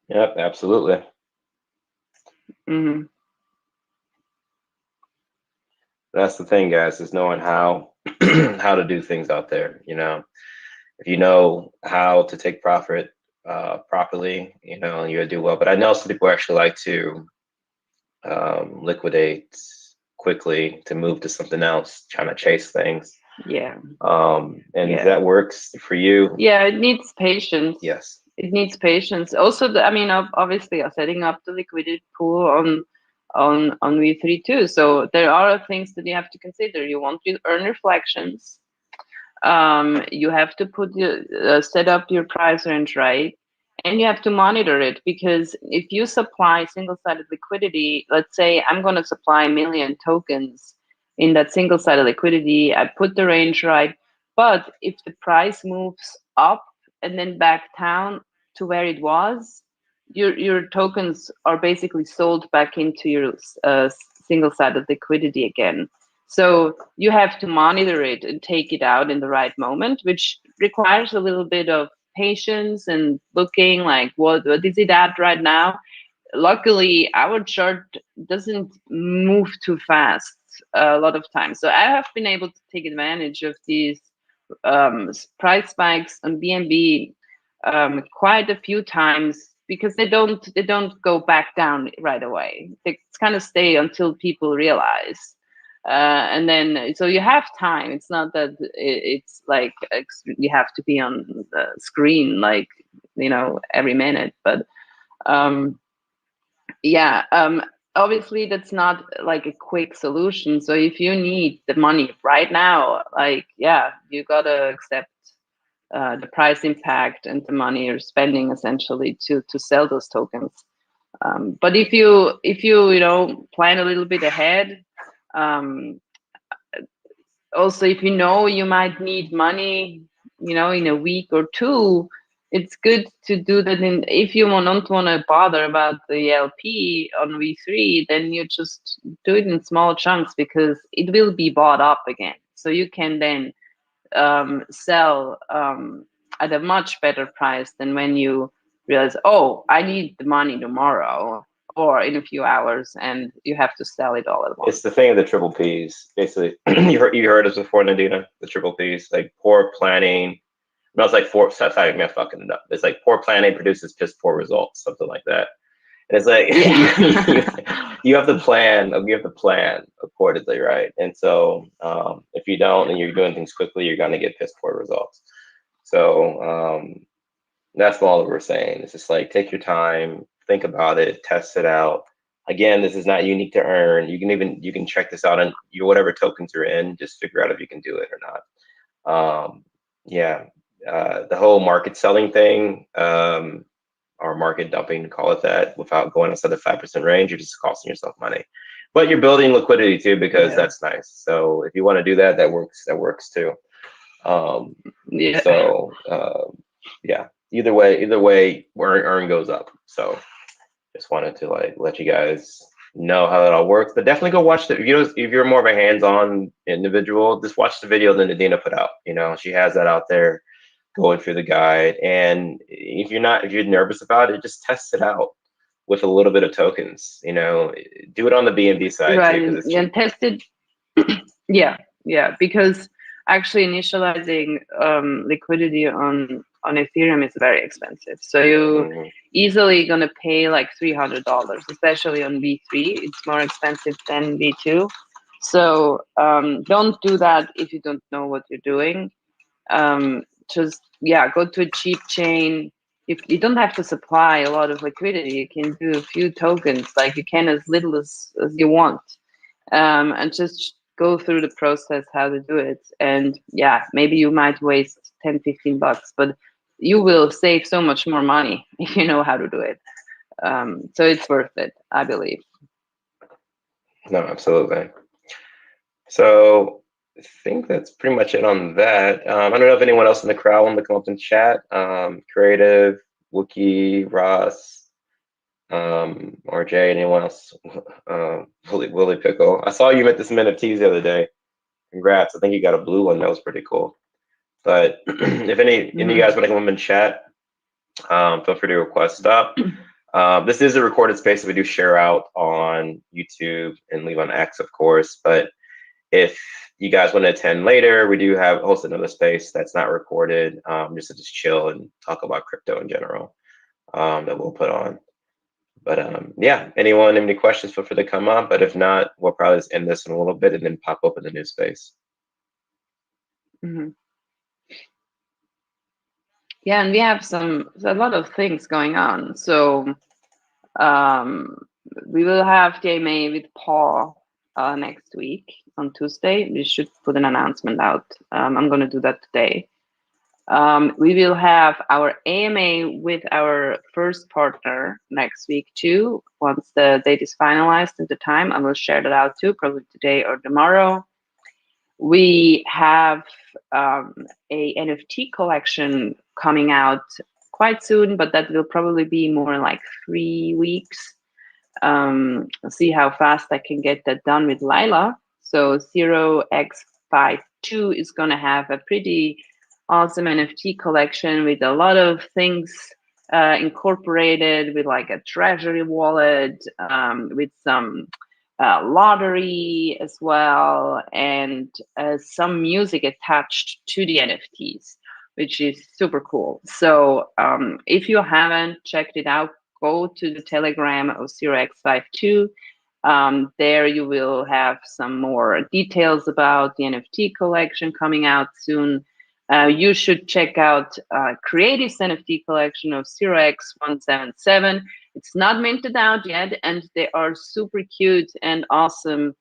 Yep, absolutely. Mm-hmm. That's the thing, guys, is knowing how how to do things out there. If you know how to take profit properly, you do well. But I know some people actually like to liquidate quickly to move to something else, trying to chase things. Yeah. And if that works for you, yeah, it needs patience. Yes, it needs patience. Also, obviously, setting up the liquidity pool on V3 too. So there are things that you have to consider. You want to earn reflections. You have to set up your price range right, and you have to monitor it, because if you supply single-sided liquidity, let's say I'm going to supply 1 million tokens in that single-sided liquidity, I put the range right, but if the price moves up and then back down to where it was, your tokens are basically sold back into your single-sided liquidity again. So you have to monitor it and take it out in the right moment, which requires a little bit of patience and looking like what is it at right now. Luckily, our chart doesn't move too fast a lot of times. So I have been able to take advantage of these price spikes on BNB quite a few times, because they don't go back down right away. They kind of stay until people realize. And then, so you have time. It's not that it's like you have to be on the screen like every minute. But obviously that's not like a quick solution. So if you need the money right now, you gotta accept the price impact and the money you're spending essentially to sell those tokens. But if you plan a little bit ahead, Also, if you know you might need money, in a week or two, it's good to do that. If you don't want to bother about the LP on V3, then you just do it in small chunks, because it will be bought up again. So you can then sell at a much better price than when you realize, oh, I need the money tomorrow or in a few hours, and you have to sell it all at once. It's the thing of the triple Ps, basically. you heard us before, Nadina, the triple Ps, like poor planning. No, it's like sorry, I'm fucking it up. It's like poor planning produces piss poor results, something like that. And it's like you have to plan accordingly, right? And so if you don't and you're doing things quickly, you're gonna get piss poor results. So that's all that we're saying. It's just like, take your time, think about it, test it out. Again, this is not unique to EARN. You can check this out on your whatever tokens you're in. Just figure out if you can do it or not. The whole market selling thing, or market dumping, call it that, without going outside the 5% range, you're just costing yourself money. But you're building liquidity too, because that's nice. So if you want to do that, that works too. Either way, EARN goes up. So just wanted to let you guys know how that all works. But definitely go watch the, if you're more of a hands-on individual, just watch the video that Nadina put out. She has that out there, going through the guide. And if you're nervous about it, just test it out with a little bit of tokens. Do it on the BNB side too, too, and test it. Because actually initializing liquidity on Ethereum is very expensive. So you easily gonna pay like $300, especially on V3. It's more expensive than V2. So don't do that if you don't know what you're doing. Just go to a cheap chain. You don't have to supply a lot of liquidity. You can do a few tokens, like you can as little as you want, and just go through the process how to do it. And maybe you might waste $10-15, but you will save so much more money if you know how to do it. So it's worth it, I believe. No, absolutely. So I think that's pretty much it on that. I don't know if anyone else in the crowd wanted to come up and chat. Creative, Wookie, Ross, RJ, anyone else? Willie Pickle. I saw you met this NFTs the other day. Congrats. I think you got a blue one. That was pretty cool. But if any of you guys want to come up and chat, feel free to request up. This is a recorded space that we do share out on YouTube and leave on X, of course. But if you guys want to attend later, we do host another space that's not recorded, just to chill and talk about crypto in general, that we'll put on. But anyone have any questions, feel free to come up. But if not, we'll probably just end this in a little bit and then pop up in the new space. Yeah, and we have a lot of things going on. So we will have the AMA with Paul next week on Tuesday. We should put an announcement out. I'm going to do that today. We will have our AMA with our first partner next week too. Once the date is finalized and the time, I will share that out too, probably today or tomorrow. We have a NFT collection coming out quite soon, but that will probably be more like 3 weeks. See how fast I can get that done with Lila. So 0x52 is going to have a pretty awesome NFT collection with a lot of things incorporated, with like a treasury wallet, with some lottery as well, and some music attached to the NFTs, which is super cool. So if you haven't checked it out, go to the Telegram of 0x52. There you will have some more details about the NFT collection coming out soon. You should check out Creative's NFT collection of 0x177. It's not minted out yet, and they are super cute and awesome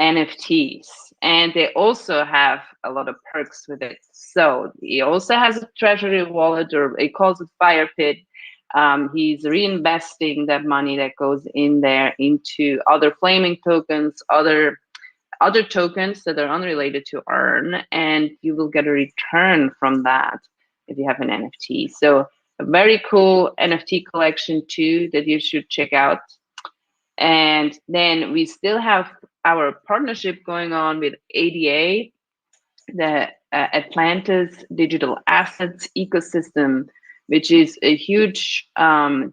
NFTs. And they also have a lot of perks with it. So he also has a treasury wallet, or he calls it Fire Pit. He's reinvesting that money that goes in there into other Flaming tokens, other other tokens that are unrelated to EARN, and you will get a return from that if you have an NFT. So a very cool NFT collection too that you should check out. And then we still have our partnership going on with ADA, the Atlantis Digital Assets Ecosystem, which is a huge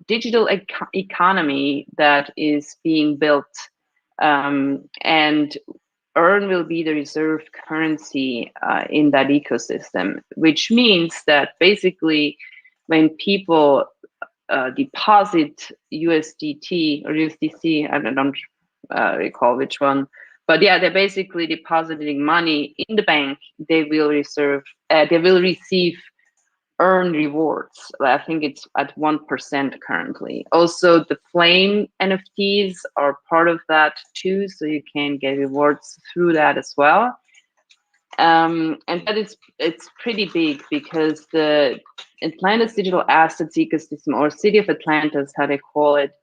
digital economy that is being built. And EARN will be the reserve currency in that ecosystem, which means that basically when people deposit USDT or USDC, I don't recall which one, but yeah, they're basically depositing money in the bank. They will receive EARN rewards. I think it's at 1% currently. Also, the Flame NFTs are part of that too, so you can get rewards through that as well. And it's pretty big because the Atlantis Digital Assets Ecosystem, or City of Atlantis, how they call it,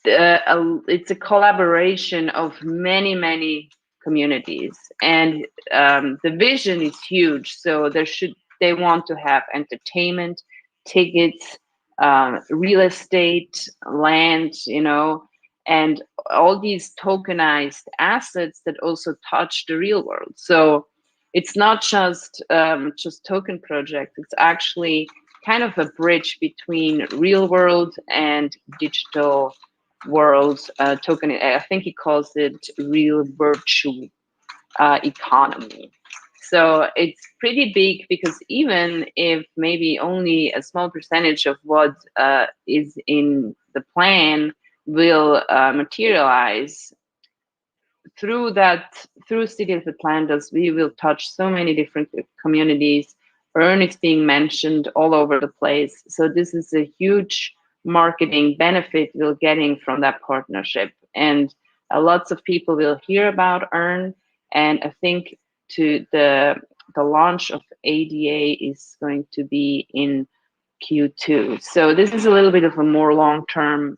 it's a collaboration of many communities, and the vision is huge. So they want to have entertainment, tickets, real estate, land, and all these tokenized assets that also touch the real world. So it's not just token projects. It's actually kind of a bridge between real world and digital world token. I think he calls it real virtual economy. So it's pretty big, because even if maybe only a small percentage of what is in the plan will materialize, through City of Atlantis, we will touch so many different communities. EARN is being mentioned all over the place. So this is a huge marketing benefit we're getting from that partnership. And lots of people will hear about EARN. And I think the launch of ADA is going to be in Q2. So this is a little bit of a more long-term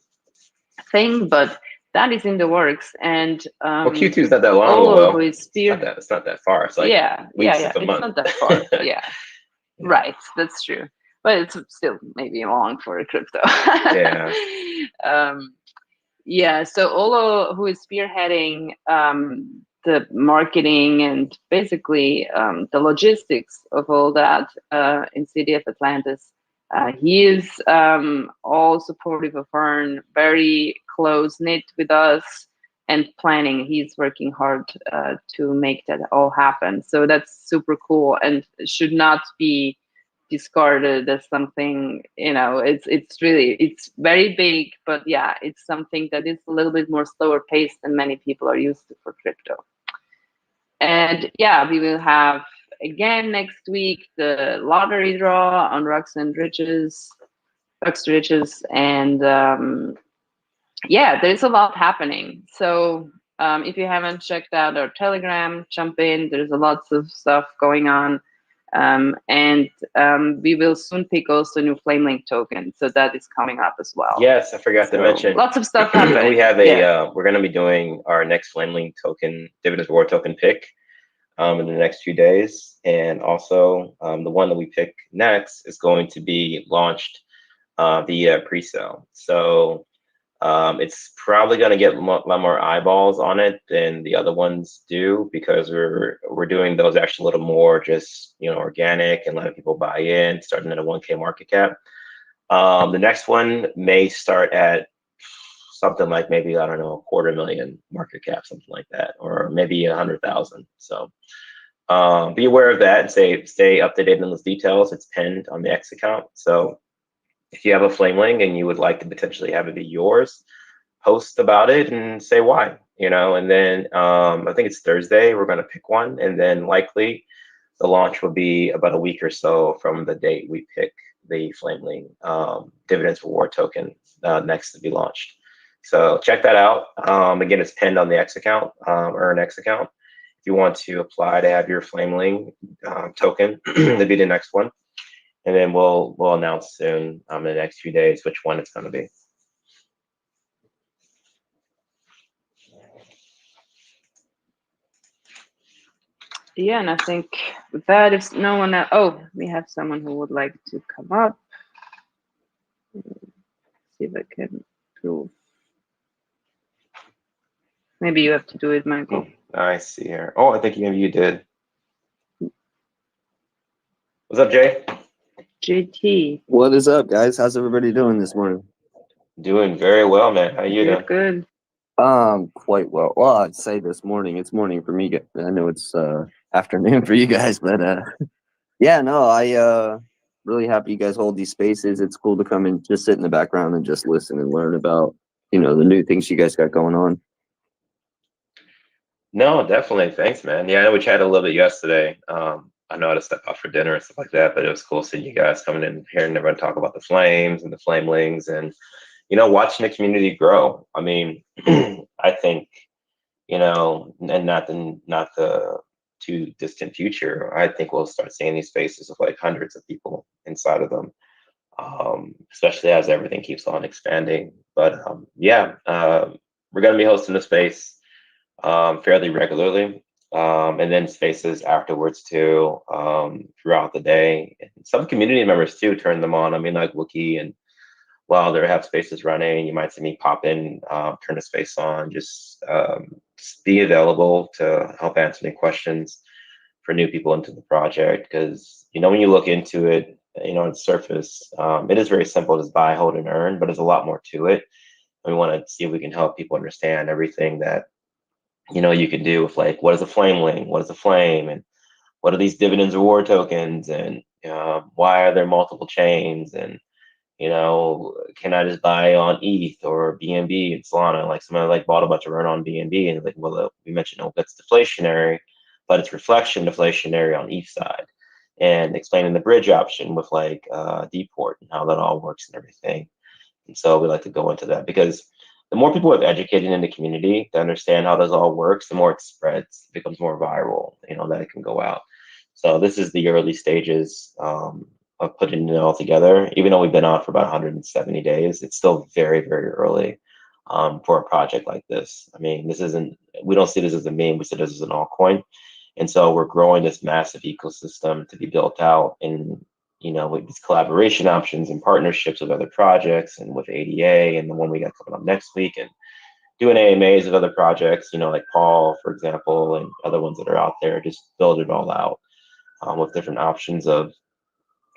thing, but that is in the works. And well, Q2 is not that long. Olo, Well, it's not that far. It's like weeks it's a month. not that far. Yeah. Right, that's true. But it's still maybe long for a crypto. Yeah. Yeah, so Olo, who is spearheading the marketing and basically the logistics of all that in City of Atlantis, he is all supportive of EARN, very close-knit with us, and planning. He's working hard to make that all happen. So that's super cool and should not be discarded as something, it's very big, but yeah, it's something that is a little bit more slower paced than many people are used to for crypto. And yeah, we will have again next week the lottery draw on Rux to Riches, and yeah, there's a lot happening. So if you haven't checked out our Telegram, jump in. There's lots of stuff going on. And we will soon pick also new Flameling token, so that is coming up as well. Yes, I forgot to mention. Lots of stuff happening. We have we're going to be doing our next Flameling token, dividends reward token pick in the next few days, and also the one that we pick next is going to be launched via pre-sale. So it's probably going to get a lot more eyeballs on it than the other ones do, because we're doing those actually a little more just organic and letting people buy in, starting at a 1K market cap. The next one may start at something like maybe, I don't know, 250,000 market cap, something like that, or maybe 100,000. So be aware of that and stay up to date on those details. It's pinned on the X account. So if you have a Flameling and you would like to potentially have it be yours, post about it and say why, and then I think it's Thursday, we're going to pick one, and then likely the launch will be about a week or so from the date we pick the Flameling dividends reward token next to be launched. So check that out. Again, it's pinned on the X account, EARN X account. If you want to apply to have your Flameling token, that'd be the next one. And then we'll announce soon in the next few days which one it's going to be. Yeah, and I think with that, if no one else, oh, we have someone who would like to come up. See if I can prove. Maybe you have to do it, Michael. I see here. Oh, I think maybe you did. What's up, Jay? JT. What is up, guys? How's everybody doing this morning? Doing very well, man. How you doing? Good. Quite well. Well, I'd say this morning. It's morning for me. I know it's afternoon for you guys, but yeah, no, I really happy you guys hold these spaces. It's cool to come and just sit in the background and just listen and learn about, the new things you guys got going on. No, definitely. Thanks, man. Yeah, I know we chatted a little bit yesterday. I know I had to step out for dinner and stuff like that, but it was cool seeing you guys coming in here and everyone talk about the flames and the flamelings and, watching the community grow. I mean, I think, and not the too distant future, I think we'll start seeing these spaces of like hundreds of people inside of them, especially as everything keeps on expanding. But yeah, we're going to be hosting the space fairly regularly. And then spaces afterwards too, throughout the day. And some community members too turn them on. I mean, like Wookie, and while they have spaces running, you might see me pop in, turn the space on, just be available to help answer any questions for new people into the project. Because when you look into it, on the surface, it is very simple, just buy, hold, and earn, but there's a lot more to it. And we want to see if we can help people understand everything that you can do with, like, what is a flameling, what is a flame, and what are these dividends reward tokens, and why are there multiple chains, and can I just buy on ETH or BNB and Solana? Like, somebody like bought a bunch of earn on BNB, and like, well, we mentioned, that's deflationary, but it's reflection deflationary on ETH side, and explaining the bridge option with like deport and how that all works and everything. And so we like to go into that because the more people have educated in the community to understand how this all works, the more it spreads, it becomes more viral, that it can go out. So this is the early stages of putting it all together. Even though we've been out for about 170 days, it's still very, very early for a project like this. I mean, we don't see this as a meme, we see this as an altcoin. And so we're growing this massive ecosystem to be built out in with these collaboration options and partnerships with other projects and with ADA and the one we got coming up next week, and doing AMAs with other projects, like Paul, for example, and other ones that are out there. Just build it all out with different options of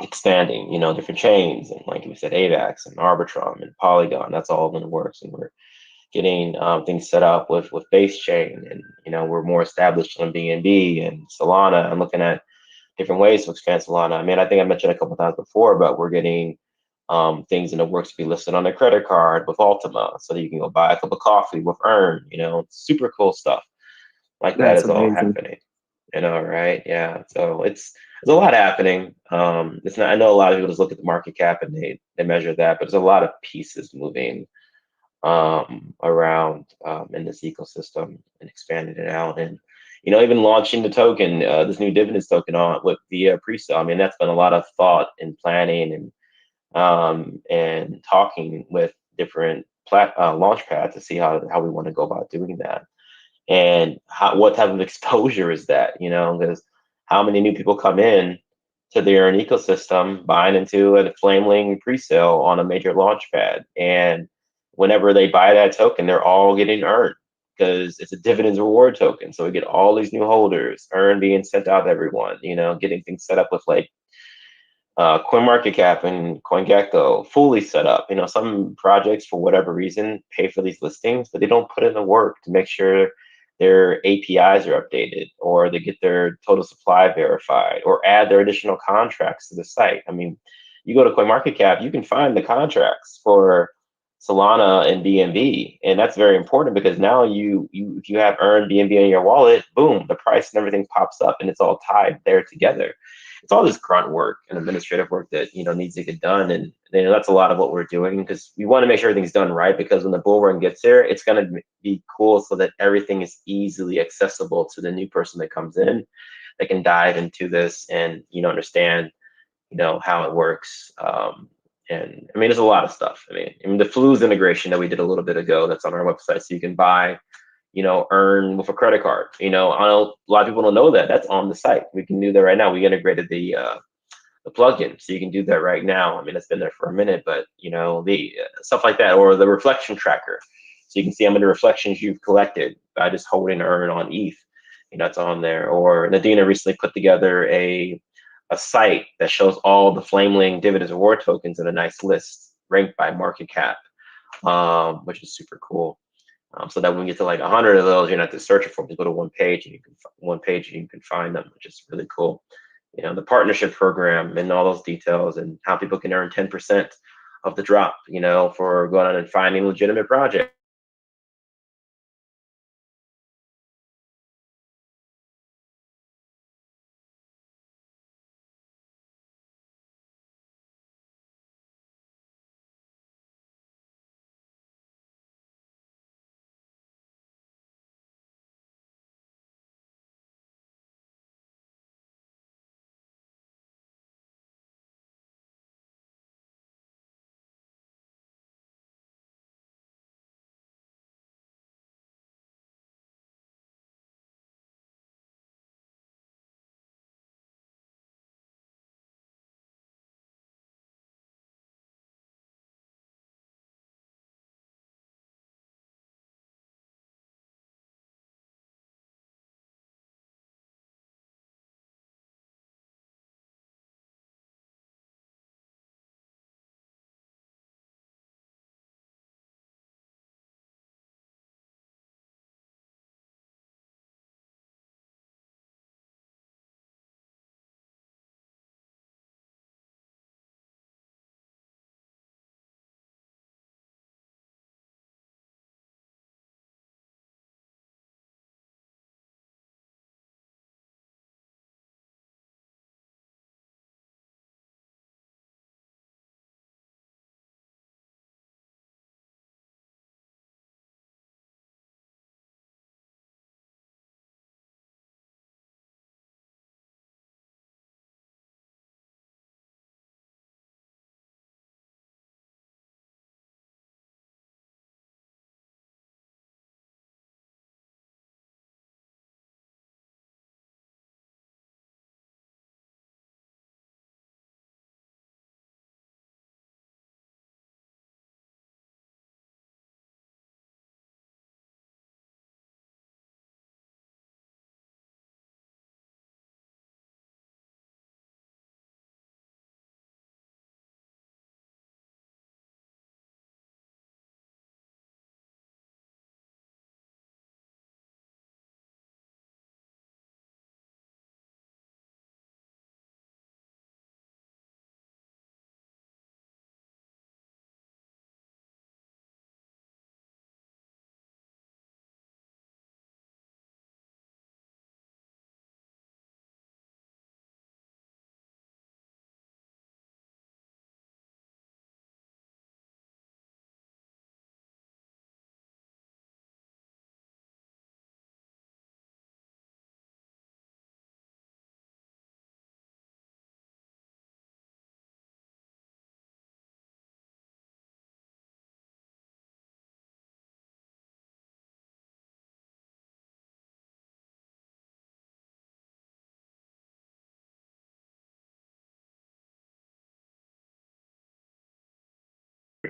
expanding, different chains. And like we said, AVAX and Arbitrum and Polygon, that's all in the works. And we're getting things set up with base chain, and we're more established on BNB and Solana, and looking at different ways to expand Solana. I mean, I think I mentioned a couple times before, but we're getting things in the works to be listed on their credit card with Ultima, so that you can go buy a cup of coffee with EARN. Super cool stuff like that is all happening. Right? Yeah. So there's a lot happening. It's not. I know a lot of people just look at the market cap and they measure that, but there's a lot of pieces moving around in this ecosystem and expanding it out, and even launching the token, this new dividends token via pre-sale. I mean, that's been a lot of thought and planning and talking with different launch pads to see how we want to go about doing that, and what type of exposure is that, because how many new people come in to the EARN ecosystem buying into a Flameling pre-sale on a major launch pad, and whenever they buy that token, they're all getting earned because it's a dividends reward token. So we get all these new holders, earn being sent out to everyone, getting things set up with like CoinMarketCap and CoinGecko fully set up. Some projects, for whatever reason, pay for these listings, but they don't put in the work to make sure their APIs are updated, or they get their total supply verified, or add their additional contracts to the site. I mean, you go to CoinMarketCap, you can find the contracts for Solana and BNB, and that's very important because now if you have earned BNB in your wallet, boom, the price and everything pops up, and it's all tied there together. It's all this grunt work and administrative work that needs to get done, and that's a lot of what we're doing, because we want to make sure everything's done right, because when the bull run gets there, it's going to be cool so that everything is easily accessible to the new person that comes in. They can dive into this and understand how it works. And I mean, there's a lot of stuff. I mean, the Flues integration that we did a little bit ago, that's on our website. So you can buy, earn with a credit card. I know a lot of people don't know that. That's on the site. We can do that right now. We integrated the plugin, so you can do that right now. I mean, it's been there for a minute, but the stuff like that, or the reflection tracker, so you can see how many reflections you've collected by just holding earn on ETH. It's on there. Or Nadina recently put together a site that shows all the Flameling dividends reward tokens in a nice list ranked by market cap, which is super cool. So that when we get to like 100 of those, you're not just searching for them. You go to one page and you can find them, which is really cool. The partnership program and all those details, and how people can earn 10% of the drop, for going on and finding legitimate projects.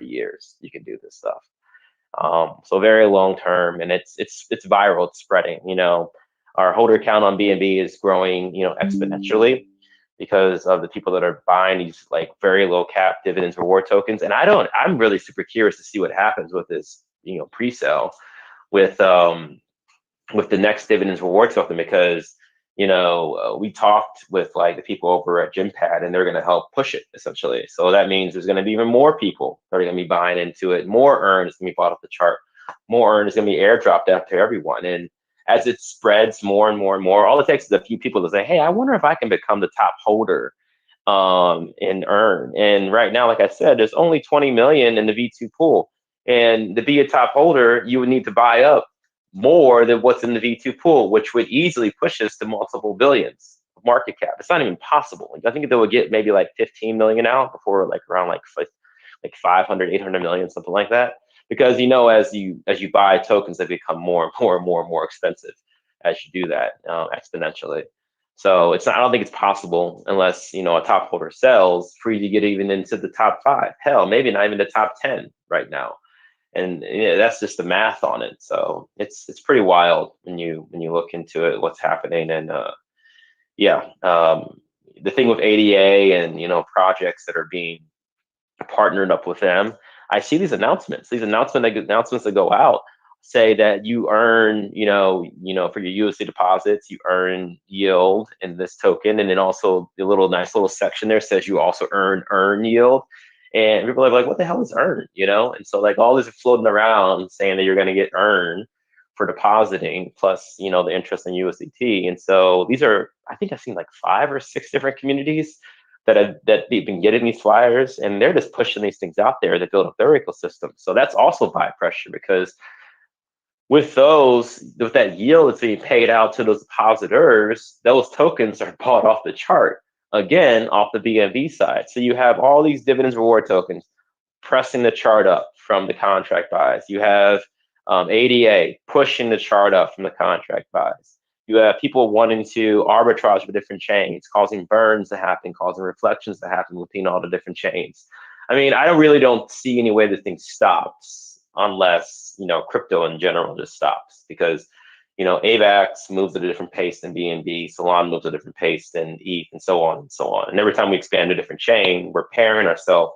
Years you can do this stuff. So very long term, and it's viral, it's spreading. Our holder count on BNB is growing, exponentially, because of the people that are buying these like very low cap dividends reward tokens. And I'm really super curious to see what happens with this, pre-sale with the next dividends reward token, because we talked with like the people over at Gympad, and they're going to help push it essentially. So that means there's going to be even more people that are going to be buying into it. More EARN is going to be bought off the chart. More EARN is going to be airdropped out to everyone. And as it spreads more and more and more, all it takes is a few people to say, hey, I wonder if I can become the top holder in EARN. And right now, like I said, there's only 20 million in the V2 pool. And to be a top holder, you would need to buy up more than what's in the V2 pool, which would easily push us to multiple billions of market cap. It's not even possible. I think they would get maybe like 15 million out before like around like 500, 800 million, something like that. because as you buy tokens, they become more and more and more and more expensive as you do that exponentially. So I don't think it's possible unless a top holder sells for you to get even into the top 5. Hell, maybe not even the top 10 right now. And that's just the math on it. So it's pretty wild when you look into it, what's happening. And the thing with ADA and projects that are being partnered up with them, I see these announcements that go out say that you earn, for your USD deposits, you earn yield in this token, and then also the nice little section there says you also earn yield. And people are like, what the hell is earn? And so like all this is floating around saying that you're going to get earn for depositing plus, the interest in USDT. And so these are, I think I've seen like 5 or 6 different communities that they've been getting these flyers, and they're just pushing these things out there to build up their ecosystem. So that's also buy pressure, because with that yield that's being paid out to those depositors, those tokens are bought off the chart, again, off the BNB side. So you have all these dividends reward tokens pressing the chart up from the contract buys. You have ADA pushing the chart up from the contract buys. You have people wanting to arbitrage with different chains, causing burns to happen, causing reflections to happen within all the different chains. I mean, I really don't see any way this thing stops unless, crypto in general just stops, because, AVAX moves at a different pace than BNB, Solana moves at a different pace than ETH, and so on and so on. And every time we expand a different chain, we're pairing ourselves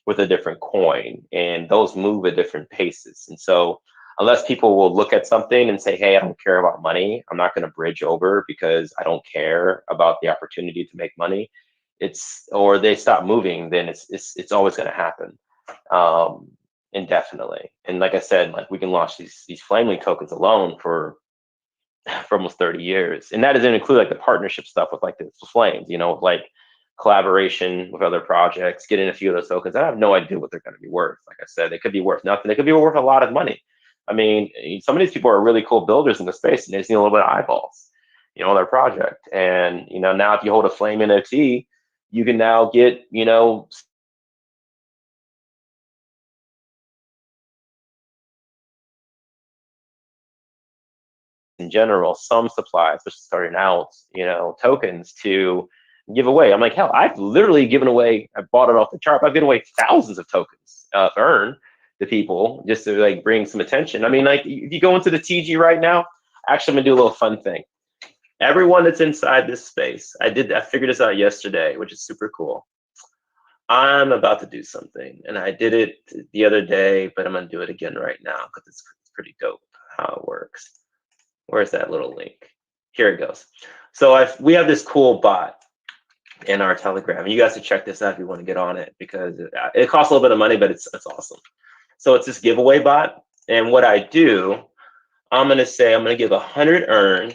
with a different coin, and those move at different paces. And so unless people will look at something and say, hey, I don't care about money, I'm not going to bridge over because I don't care about the opportunity to make money, or they stop moving, then it's always going to happen indefinitely. And like I said, like we can launch these Flameling tokens alone for almost 30 years. And that doesn't include like the partnership stuff with like the Flames, like collaboration with other projects, getting a few of those tokens. I have no idea what they're going to be worth. Like I said, they could be worth nothing. They could be worth a lot of money. I mean, some of these people are really cool builders in the space, and they just need a little bit of eyeballs, on their project. And, now if you hold a Flame NFT, you can now get, in general, some supply, especially starting out, tokens to give away. I'm like, hell, I've literally given away, I bought it off the chart, I've given away thousands of tokens earn to people just to like bring some attention. I mean, like if you go into the TG right now, actually I'm gonna do a little fun thing. Everyone that's inside this space, I figured this out yesterday, which is super cool. I'm about to do something, and I did it the other day, but I'm gonna do it again right now because it's pretty dope how it works. Where's that little link? Here it goes. So we have this cool bot in our Telegram, and you guys should check this out if you want to get on it, because it costs a little bit of money, but it's awesome. So it's this giveaway bot, and what I do, I'm gonna give 100 earn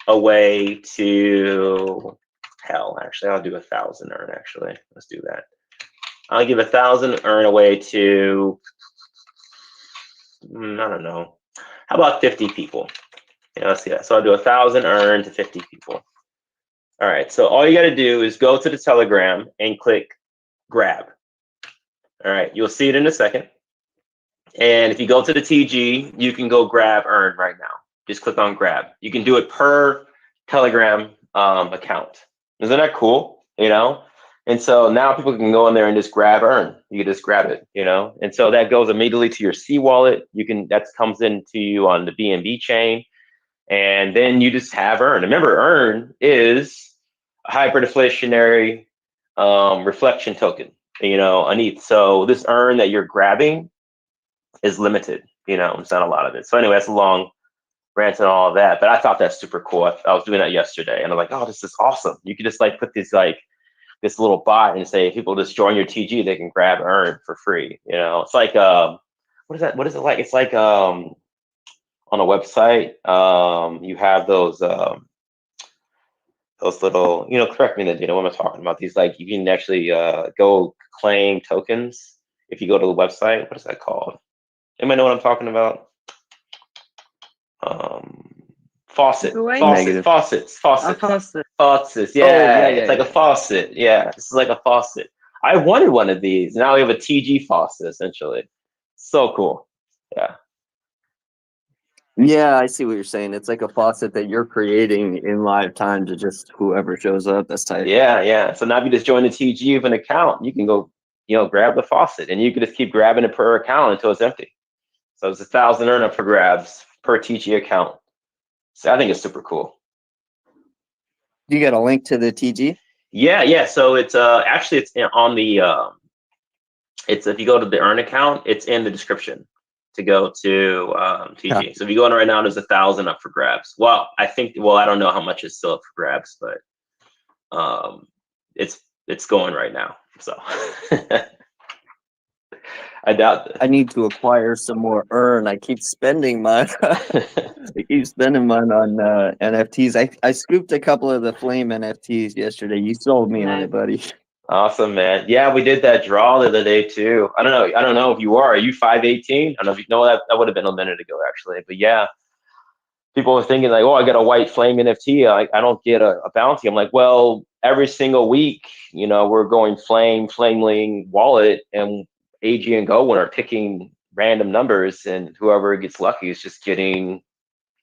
away to, hell, actually, I'll do 1,000 earn. Actually, let's do that. I'll give 1,000 earn away to, I don't know, how about 50 people? Let's see that. So I'll do 1,000 earn to 50 people. All right, so all you got to do is go to the Telegram and click grab. All right, you'll see it in a second. And if you go to the TG, you can go grab earn right now. Just click on grab. You can do it per Telegram account. Isn't that cool? And so now people can go in there and just grab earn. You can just grab it, And so that goes immediately to your C wallet. That comes into you on the BNB chain. And then you just have earn. Remember, earn is a hyperdeflationary reflection token, underneath. So this earn that you're grabbing is limited, it's not a lot of it. So anyway, that's a long rant and all of that. But I thought that's super cool. I was doing that yesterday, and I'm like, oh, this is awesome. You could just like put this little bot and say, if people just join your TG, they can grab earn for free. It's like what is that? What is it like? It's like on a website, you have those little, correct me then, what am I talking about? These, like, you can actually go claim tokens if you go to the website. What is that called? Anybody know what I'm talking about? Faucets. Yeah, it's like a faucet. Yeah, this is like a faucet. I wanted one of these. Now we have a TG faucet, essentially. So cool. Yeah. Yeah, I see what you're saying. It's like a faucet that you're creating in live time to just whoever shows up. That's tight. Yeah, yeah. So now if you just join the TG of an account, you can go, grab the faucet, and you can just keep grabbing it per account until it's empty. So it's 1,000 earn up for grabs per TG account. So I think it's super cool. You got a link to the TG? Yeah, yeah. So it's actually it's on the it's if you go to the earn account, it's in the description to go to TG. Huh. So if you go in right now, there's 1,000 up for grabs. Well, I don't know how much is still up for grabs, but it's going right now. So I doubt this. I need to acquire some more earn. I keep spending mine. I keep spending mine on NFTs. I scooped a couple of the Flame NFTs yesterday. You sold me on it, buddy. Awesome, man. Yeah, we did that draw the other day too. I don't know if you are you 518? I don't know if you know that would have been a minute ago actually. But yeah, people were thinking like, oh, I got a white Flame NFT. I don't get a bounty. I'm like, well, every single week, we're going Flameling wallet, and AG and Go are picking random numbers, and whoever gets lucky is just getting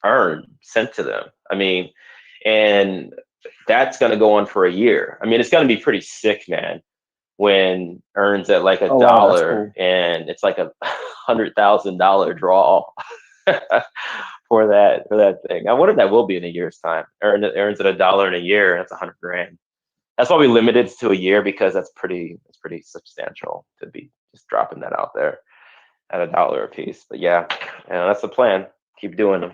earned sent to them. I mean, and that's going to go on for a year. I mean, it's going to be pretty sick, man, when earns at like $1 wow, that's cool. and it's like a $100,000 draw for that thing. I wonder if that will be in a year's time. Earns at $1 in a year. That's 100 grand. That's why we limited it to a year, because that's pretty substantial to be just dropping that out there at $1 a piece. But yeah, that's the plan. Keep doing them.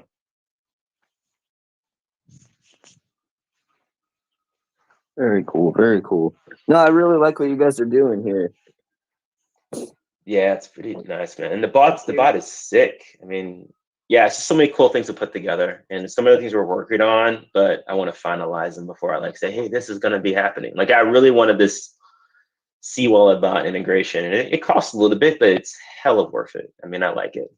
Very cool. Very cool. No, I really like what you guys are doing here. Yeah, it's pretty nice, man. And the bot is sick. I mean, yeah, it's just so many cool things to put together, and some of the things we're working on, but I want to finalize them before I say, hey, this is going to be happening. Like, I really wanted this C-Wallet bot integration, and it costs a little bit, but it's hella worth it. I mean, I like it.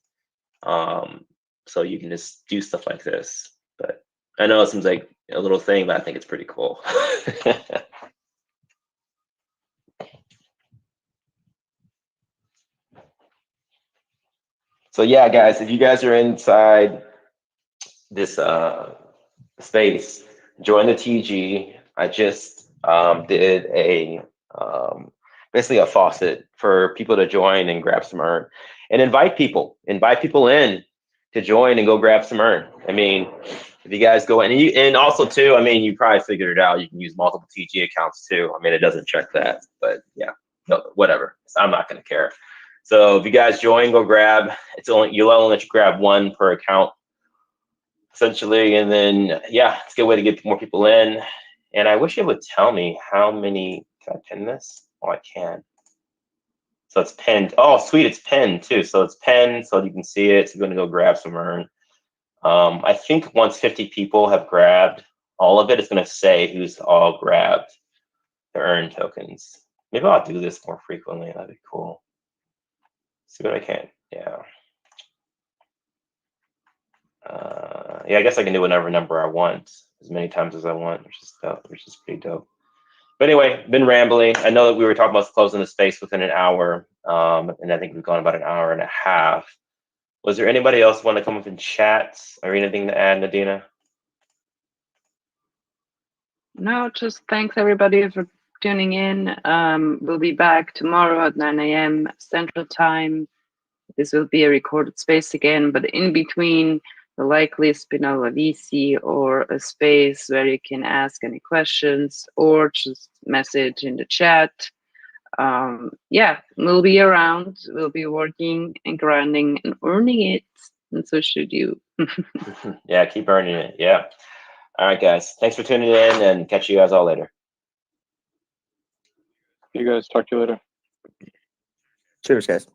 So you can just do stuff like this. But I know it seems like a little thing, but I think it's pretty cool. So yeah, guys, if you guys are inside this space, join the TG. I just did a basically a faucet for people to join and grab some earn, and invite people in to join and go grab some earn. I mean, if you guys go in, and also too, I mean, you probably figured it out. You can use multiple TG accounts too. I mean, it doesn't check that, but yeah, no, whatever. I'm not going to care. So if you guys join, go grab. You'll only let you grab one per account, essentially. And then yeah, it's a good way to get more people in. And I wish it would tell me how many. Can I pin this? Oh, I can. So it's pinned. Oh, sweet, it's pinned too. So it's pinned, so you can see it. So you're gonna go grab some earn. I think once 50 people have grabbed all of it, it's gonna say who's all grabbed the earn tokens. Maybe I'll do this more frequently. That'd be cool. See what I can. Yeah. Yeah, I guess I can do whatever number I want, as many times as I want, which is pretty dope. But anyway, been rambling. I know that we were talking about closing the space within an hour, and I think we've gone about an hour and a half. Was there anybody else want to come up and chat or anything to add, Nadina? No, just thanks everybody for tuning in. We'll be back tomorrow at 9 a.m. Central Time. This will be a recorded space again, but in between, the likely Spinola VC or a space where you can ask any questions or just message in the chat. Yeah, we'll be around. We'll be working and grinding and earning it, and so should you. Yeah, keep earning it. Yeah. All right, guys. Thanks for tuning in, and catch you guys all later. You guys, talk to you later. Cheers, guys.